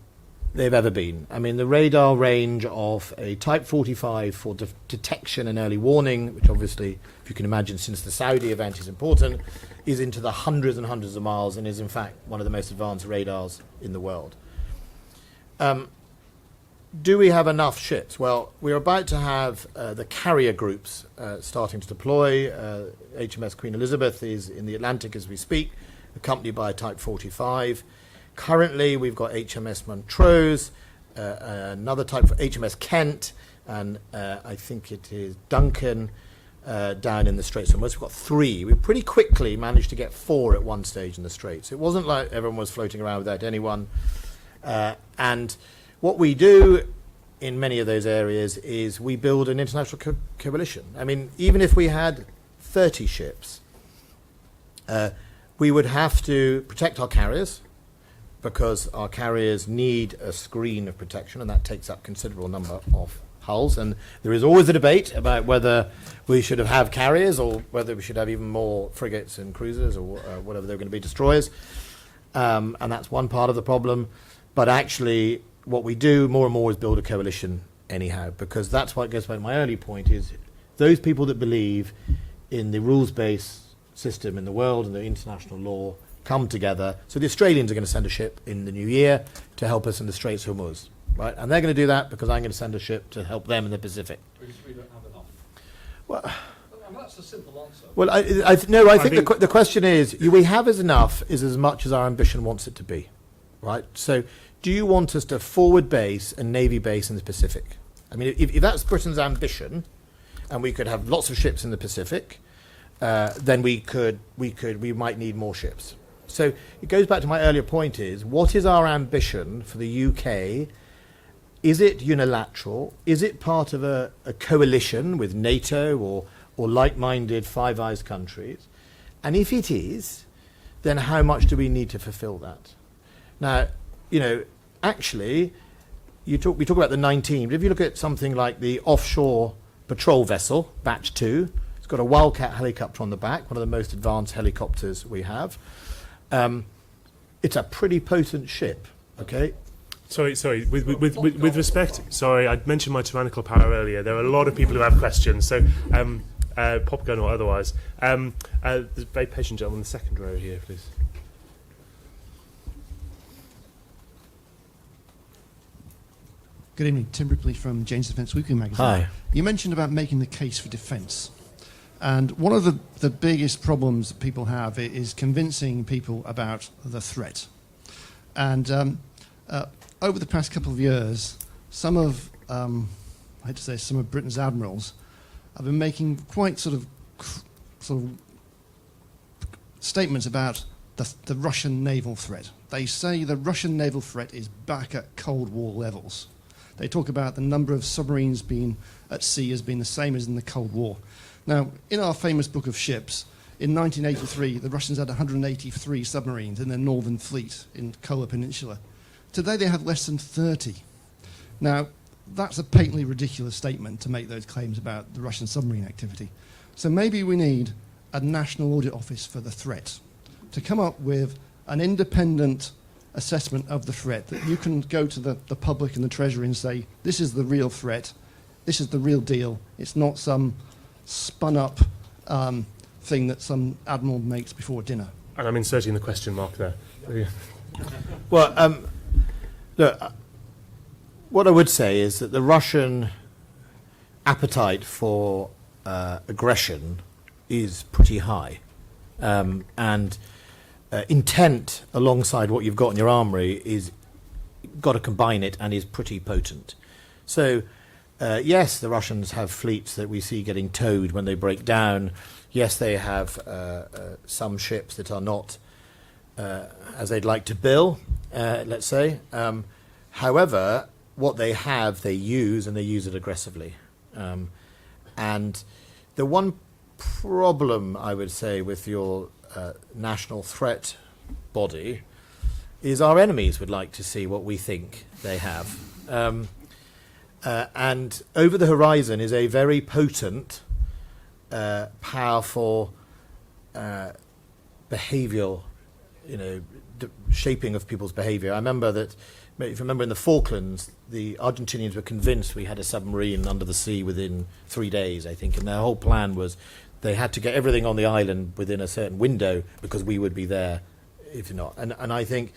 they've ever been. I mean, the radar range of a Type 45 for detection and early warning, which obviously, if you can imagine, since the Saudi event is important, is into the hundreds and hundreds of miles and is, in fact, one of the most advanced radars in the world. Do we have enough ships? Well, we're about to have the carrier groups starting to deploy. HMS Queen Elizabeth is in the Atlantic as we speak, accompanied by a Type 45. Currently, we've got HMS Montrose, another type for HMS Kent, and I think it is Duncan down in the Straits. So we've got 3. We pretty quickly managed to get 4 at one stage in the Straits. It wasn't like everyone was floating around without anyone. And what we do in many of those areas is we build an international coalition. I mean, even if we had 30 ships, we would have to protect our carriers, because our carriers need a screen of protection, and that takes up a considerable number of hulls. And there is always a debate about whether we should have carriers or whether we should have even more frigates and cruisers or whatever they're going to be, destroyers. And that's one part of the problem. But actually, what we do more and more is build a coalition anyhow, because that's what goes back to my early point, is those people that believe in the rules-based system in the world and the international law come together. So the Australians are going to send a ship in the new year to help us in the Straits of Hormuz, right? And they're going to do that because I'm going to send a ship to help them in the Pacific. Because we don't have enough. Well, I mean, that's a simple answer. Well, I think the question is, we have enough is as much as our ambition wants it to be, right? So do you want us to forward base a Navy base in the Pacific? I mean, if that's Britain's ambition, and we could have lots of ships in the Pacific, then we might need more ships. So it goes back to my earlier point, is what is our ambition for the UK? Is it unilateral? Is it part of a coalition with NATO or like-minded Five Eyes countries? And if it is, then how much do we need to fulfill that? Now, actually, we talk about the 19, but if you look at something like the offshore patrol vessel, Batch 2, it's got a Wildcat helicopter on the back, one of the most advanced helicopters we have. It's a pretty potent ship, okay? Sorry. With respect, sorry, I mentioned my tyrannical power earlier. There are a lot of people who have questions, so pop gun or otherwise. There's a very patient gentleman in the second row here, please. Good evening, Tim Ripley from Jane's Defence Weekly magazine. Hi. You mentioned about making the case for defence. And one of the biggest problems that people have is convincing people about the threat. And over the past couple of years, some of Britain's admirals have been making quite sort of statements about the Russian naval threat. They say the Russian naval threat is back at Cold War levels. They talk about the number of submarines being at sea as being the same as in the Cold War. Now, in our famous book of ships, in 1983, the Russians had 183 submarines in their northern fleet in Kola Peninsula. Today, they have less than 30. Now, that's a patently ridiculous statement to make those claims about the Russian submarine activity. So maybe we need a national audit office for the threat to come up with an independent assessment of the threat that you can go to the public and the Treasury and say, this is the real threat, this is the real deal, it's not some spun up thing that some admiral makes before dinner. And I'm inserting the question mark there. Well, look, what I would say is that the Russian appetite for aggression is pretty high. And intent alongside what you've got in your armoury is got to combine it and is pretty potent. So, yes, the Russians have fleets that we see getting towed when they break down. Yes, they have some ships that are not as they'd like to bill, let's say. However, what they have, they use, and they use it aggressively. And the one problem, I would say, with your national threat body is our enemies would like to see what we think they have. And over the horizon is a very potent, powerful behavioural, shaping of people's behaviour. I remember that, if you remember in the Falklands, the Argentinians were convinced we had a submarine under the sea within 3 days, I think, and their whole plan was they had to get everything on the island within a certain window because we would be there if not. And I think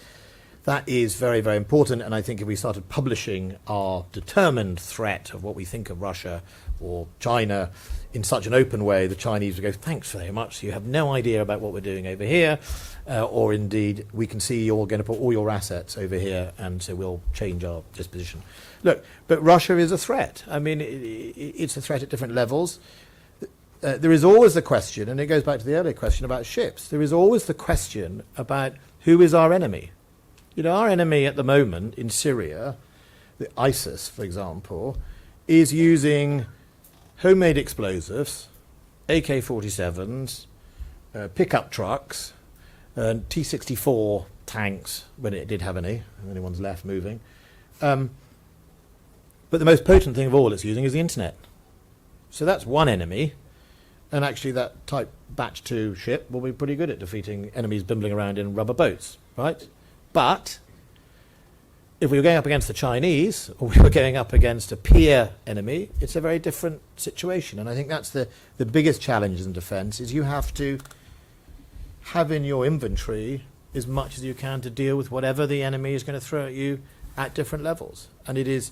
that is very, very important, and I think if we started publishing our determined threat of what we think of Russia or China in such an open way, the Chinese would go, thanks very much, you have no idea about what we're doing over here, or indeed, we can see you're going to put all your assets over here, and so we'll change our disposition. Look, but Russia is a threat. I mean, it's a threat at different levels. There is always the question, and it goes back to the earlier question about ships, there is always the question about who is our enemy. Our enemy at the moment in Syria, the ISIS, for example, is using homemade explosives, AK-47s, pickup trucks, and T-64 tanks, when it did have any anyone's left moving. But the most potent thing of all it's using is the internet. So that's one enemy. And actually that Type Batch 2 ship will be pretty good at defeating enemies bimbling around in rubber boats, right? But if we were going up against the Chinese, or we were going up against a peer enemy, it's a very different situation. And I think that's the biggest challenge in defence, is you have to have in your inventory as much as you can to deal with whatever the enemy is going to throw at you at different levels. And it is,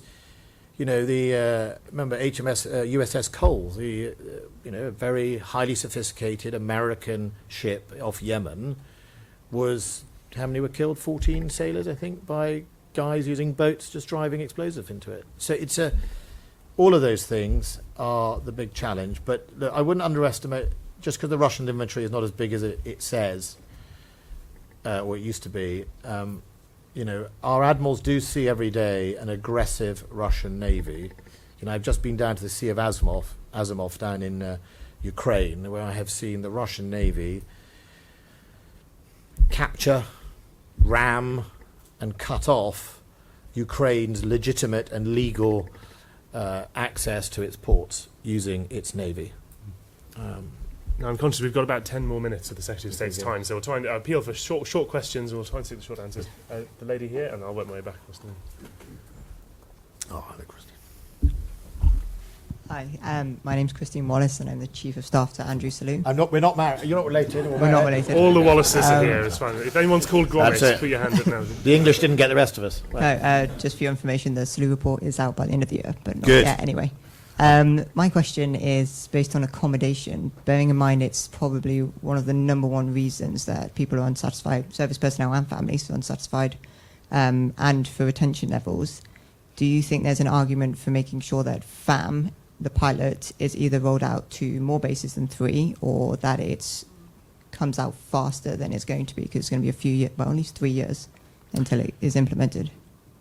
remember USS Cole, the very highly sophisticated American ship off Yemen, was, how many were killed? 14 sailors, I think, by guys using boats just driving explosive into it. So it's all of those things are the big challenge. But look, I wouldn't underestimate, just because the Russian inventory is not as big as it says, or it used to be, our admirals do see every day an aggressive Russian navy. I've just been down to the Sea of Azov down in Ukraine, where I have seen the Russian navy capture, ram, and cut off Ukraine's legitimate and legal access to its ports using its navy. Now, I'm conscious we've got about 10 more minutes of the Secretary of State's time, so we'll try and appeal for short questions, and we'll try and see the short answers. The lady here, and I'll work my way back across the room. Oh, hello, Christine. Hi, my name's Christine Wallace, and I'm the Chief of Staff to Andrew Saloon. We're not married. You're not related. We're not related. All the Wallaces are here, it's fine. If anyone's called Wallace, put your hand up now. The English didn't get the rest of us. Right. No, just for your information, the Saloon report is out by the end of the year, but not Good. yet anyway. My question is based on accommodation, bearing in mind it's probably one of the number one reasons that people are unsatisfied, service personnel and families are unsatisfied, and for retention levels. Do you think there's an argument for making sure that FAM, the pilot, is either rolled out to more bases than 3, or that it comes out faster than it's going to be, because it's going to be a few years, well, at least 3 years until it is implemented?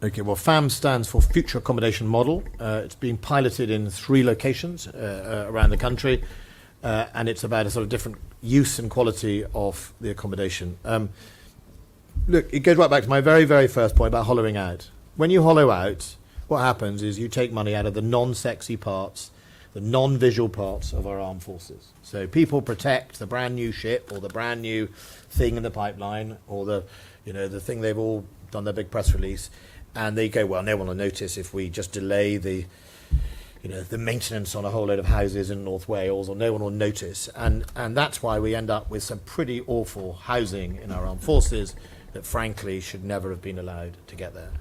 Okay, well, FAM stands for Future Accommodation Model. It's being piloted in 3 locations around the country, and it's about a sort of different use and quality of the accommodation. Look, it goes right back to my very, very first point about hollowing out. When you hollow out, what happens is you take money out of the non-sexy parts, the non-visual parts of our armed forces. So people protect the brand new ship or the brand new thing in the pipeline or the thing they've all done their big press release, and they go, well, no one will notice if we just delay the the maintenance on a whole load of houses in North Wales, or no one will notice. And that's why we end up with some pretty awful housing in our armed forces that frankly should never have been allowed to get there.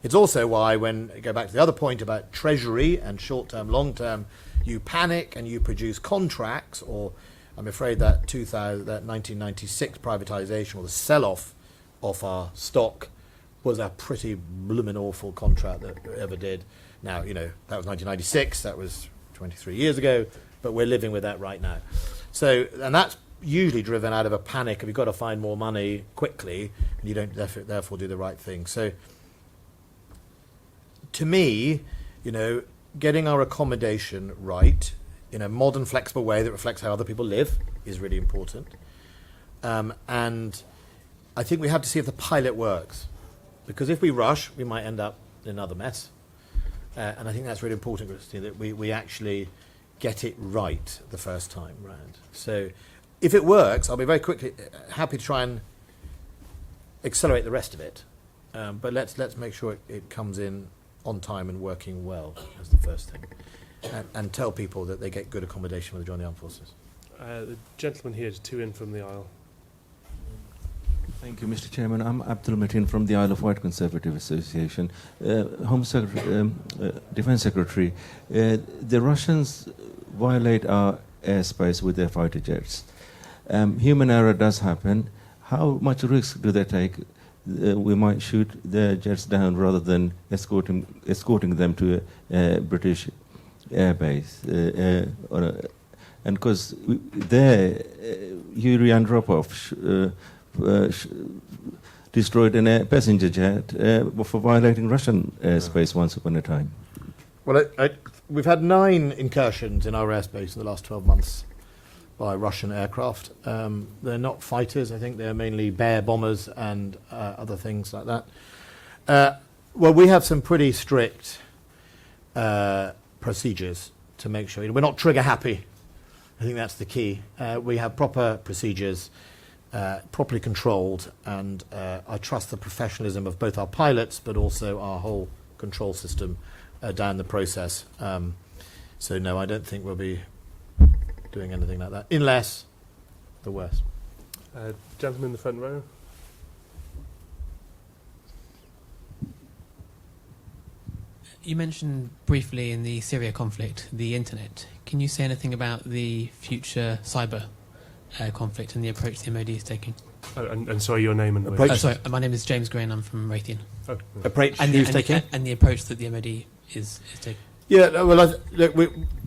It's also why, when I go back to the other point about treasury and short-term, long-term, you panic and you produce contracts, or I'm afraid that 1996 privatisation, or the sell-off of our stock, was a pretty bloomin' awful contract that we ever did. Now, that was 1996, that was 23 years ago, but we're living with that right now. So, and that's usually driven out of a panic of you've got to find more money quickly, and you don't therefore do the right thing. So, to me, getting our accommodation right in a modern, flexible way that reflects how other people live is really important. And I think we have to see if the pilot works. Because if we rush, we might end up in another mess. And I think that's really important, Christine, that we actually get it right the first time round. So if it works, I'll be very quickly happy to try and accelerate the rest of it. But let's make sure it comes in on time and working well as the first thing. And tell people that they get good accommodation when they join the armed forces. The gentleman here, two in from the aisle. Thank you, Mr. Chairman. I'm Abdul Mateen from the Isle of Wight Conservative Association. Defence Secretary, the Russians violate our airspace with their fighter jets. Human error does happen. How much risk do they take? We might shoot their jets down rather than escorting them to a British airbase. And because there, Yuri Andropov destroyed a passenger jet for violating Russian airspace once upon a time. Well, we've had 9 incursions in our airspace in the last 12 months by Russian aircraft. They're not fighters. I think they're mainly Bear bombers and other things like that. Well, we have some pretty strict procedures to make sure. We're not trigger happy. I think that's the key. We have proper procedures, properly controlled, and I trust the professionalism of both our pilots but also our whole control system down the process. So no, I don't think we'll be doing anything like that, unless the worst. Gentleman in the front row. You mentioned briefly in the Syria conflict the internet. Can you say anything about the future cyber conflict and the approach the MOD is taking? Oh, and sorry, your name and Approach. Sorry, my name is James Green. I'm from Raytheon. Oh, Approach And who's taking? and the approach that the MOD is taking. Yeah, well, look,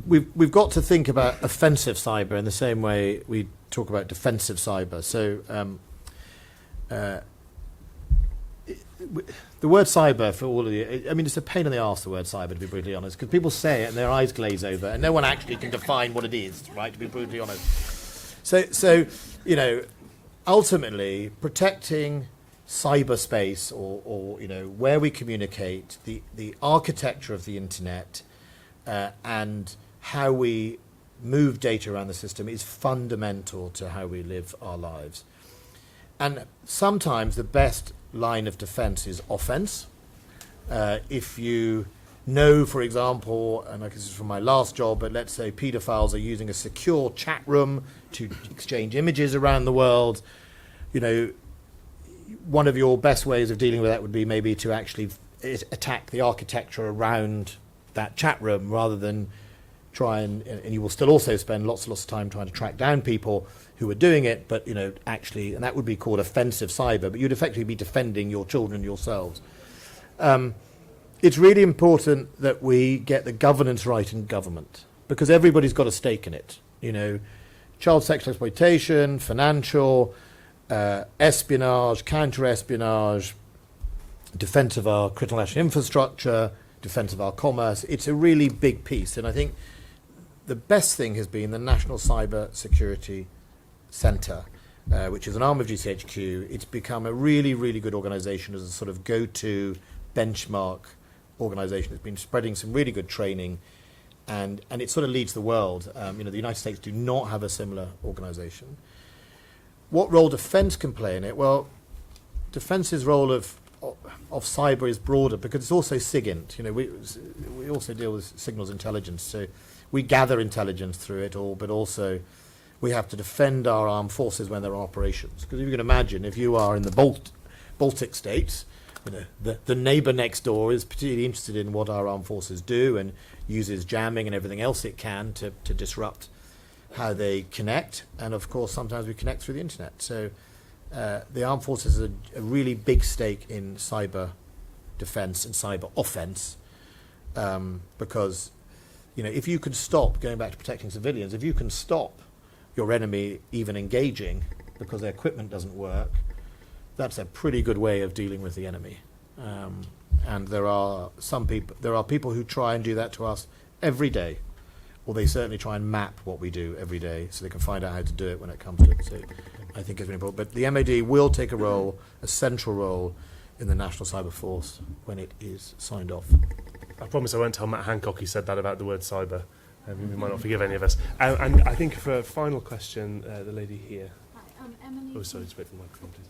we've got to think about offensive cyber in the same way we talk about defensive cyber. So the word cyber, for all of you, I mean, it's a pain in the arse, the word cyber, to be brutally honest, because people say it and their eyes glaze over, and no one actually can define what it is, right, to be brutally honest. So ultimately, protecting cyberspace or where we communicate, the architecture of the internet and how we move data around the system is fundamental to how we live our lives. And sometimes the best line of defense is offense. If you know, for example, and this is from my last job, but let's say paedophiles are using a secure chat room to exchange images around the world, one of your best ways of dealing with that would be maybe to actually attack the architecture around that chat room rather than try and you will still also spend lots of time trying to track down people who are doing it, but actually, and that would be called offensive cyber, but you'd effectively be defending your children yourselves. It's really important that we get the governance right in government, because everybody's got a stake in it. Child sexual exploitation, financial, espionage, counter-espionage, defence of our critical national infrastructure, defence of our commerce. It's a really big piece, and I think the best thing has been the National Cyber Security Centre, which is an arm of GCHQ. It's become a really, really good organisation as a sort of go-to benchmark organisation. It's been spreading some really good training, and it sort of leads the world. The United States do not have a similar organisation. What role defence can play in it? Well, defence's role of of cyber is broader because it's also SIGINT. You know, we also deal with signals intelligence, so we gather intelligence through it all, but also we have to defend our armed forces when there are operations. Because if you can imagine, if you are in the Baltic states, you know, the neighbour next door is particularly interested in what our armed forces do and uses jamming and everything else it can to disrupt how they connect. And of course, sometimes we connect through the internet. So the armed forces are a really big stake in cyber defence and cyber offence, because, you know, if you can stop, going back to protecting civilians, if you can stop your enemy even engaging because their equipment doesn't work, that's a pretty good way of dealing with the enemy. And there are people who try and do that to us every day, or they certainly try and map what we do every day so they can find out how to do it when it comes to it. So I think it's very important. But the MOD will take a role, a central role, in the National Cyber Force when it is signed off. I promise I won't tell Matt Hancock he said that about the word cyber. We might not forgive any of us. And I think for a final question, the lady here. Hi, Emily. Oh, sorry, just wait for the microphone, please.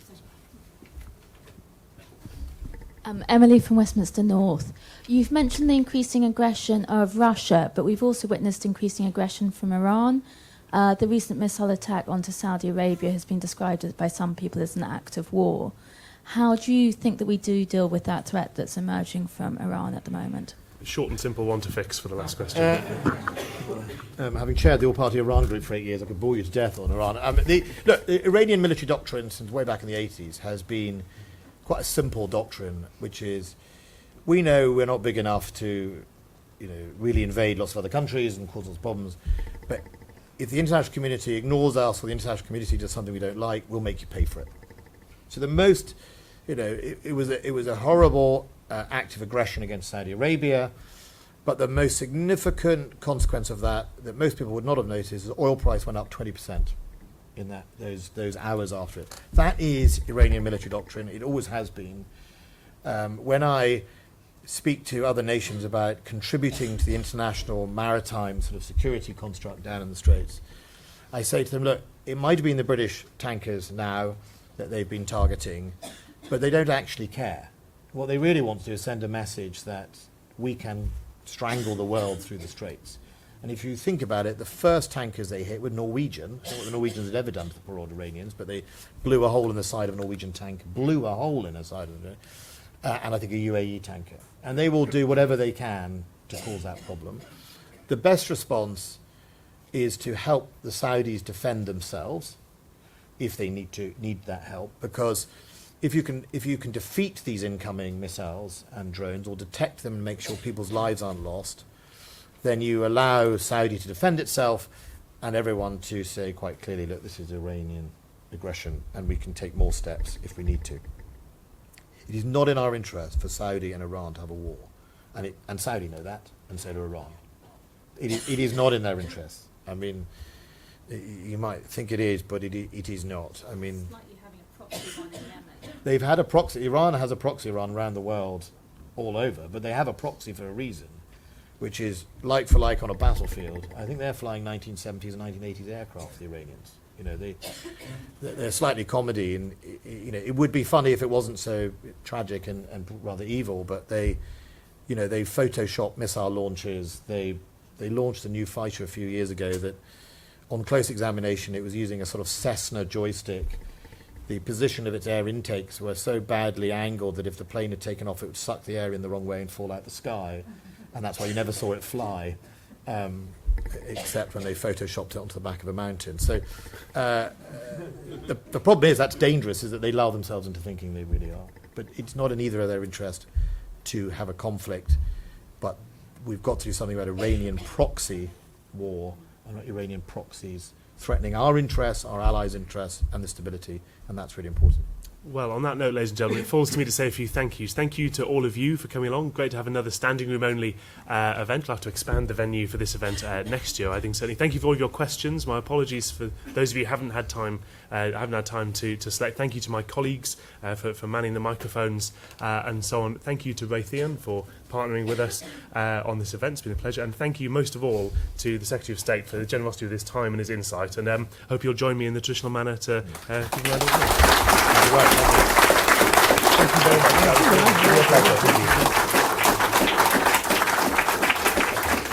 Emily from Westminster North. You've mentioned the increasing aggression of Russia, but we've also witnessed increasing aggression from Iran. The recent missile attack onto Saudi Arabia has been described by some people as an act of war. How do you think that we do deal with that threat that's emerging from Iran at the moment? Short and simple one to fix for the last question. Having chaired the all-party Iran group for 8 years, I could bore you to death on Iran. The Iranian military doctrine since way back in the 80s has been quite a simple doctrine, which is we know we're not big enough to, you know, really invade lots of other countries and cause lots of problems, but if the international community ignores us or the international community does something we don't like, we'll make you pay for it. So the most, you know, it was a horrible act of aggression against Saudi Arabia, but the most significant consequence of that most people would not have noticed is the oil price went up 20% in those hours after it. That is Iranian military doctrine. It always has been. When I speak to other nations about contributing to the international maritime sort of security construct down in the Straits, I say to them, look, it might have been the British tankers now that they've been targeting, but they don't actually care. What they really want to do is send a message that we can strangle the world through the Straits. And if you think about it, the first tankers they hit were Norwegian. I don't know what the Norwegians had ever done to the poor old Iranians, but they blew a hole in the side of a Norwegian tank, and I think a UAE tanker. And they will do whatever they can to cause that problem. The best response is to help the Saudis defend themselves if they need that help, because if you can defeat these incoming missiles and drones or detect them and make sure people's lives aren't lost, then you allow Saudi to defend itself and everyone to say quite clearly, look, this is Iranian aggression and we can take more steps if we need to. It is not in our interest for Saudi and Iran to have a war. And Saudi know that, and so do Iran. It is not in their interest. I mean, you might think it is, but it is not. I mean, it's like you having a proxy one in Yemen. They've had a proxy. Iran has a proxy run around the world all over, but they have a proxy for a reason, which is like for like on a battlefield. I think they're flying 1970s and 1980s aircraft, the Iranians. You know, they're slightly comedy, and you know, it would be funny if it wasn't so tragic and rather evil. But they Photoshop missile launches. They launched a new fighter a few years ago that, on close examination, it was using a sort of Cessna joystick. The position of its air intakes were so badly angled that if the plane had taken off, it would suck the air in the wrong way and fall out the sky, and that's why you never saw it fly. Except when they photoshopped it onto the back of a mountain. So the problem is that's dangerous, is that they lull themselves into thinking they really are. But it's not in either of their interest to have a conflict. But we've got to do something about Iranian proxy war and Iranian proxies threatening our interests, our allies' interests, and the stability, and that's really important. Well, on that note, ladies and gentlemen, it falls to me to say a few thank yous. Thank you to all of you for coming along. Great to have another standing room only event. We'll have to expand the venue for this event next year, I think. Certainly, thank you for all of your questions. My apologies for those of you who haven't had time to select. Thank you to my colleagues for manning the microphones and so on. Thank you to Raytheon for partnering with us on this event. It's been a pleasure. And thank you most of all to the Secretary of State for the generosity of his time and his insight. And hope you'll join me in the traditional manner to give you a round of applause. Thank you. very much. That was a real pleasure. Thank you.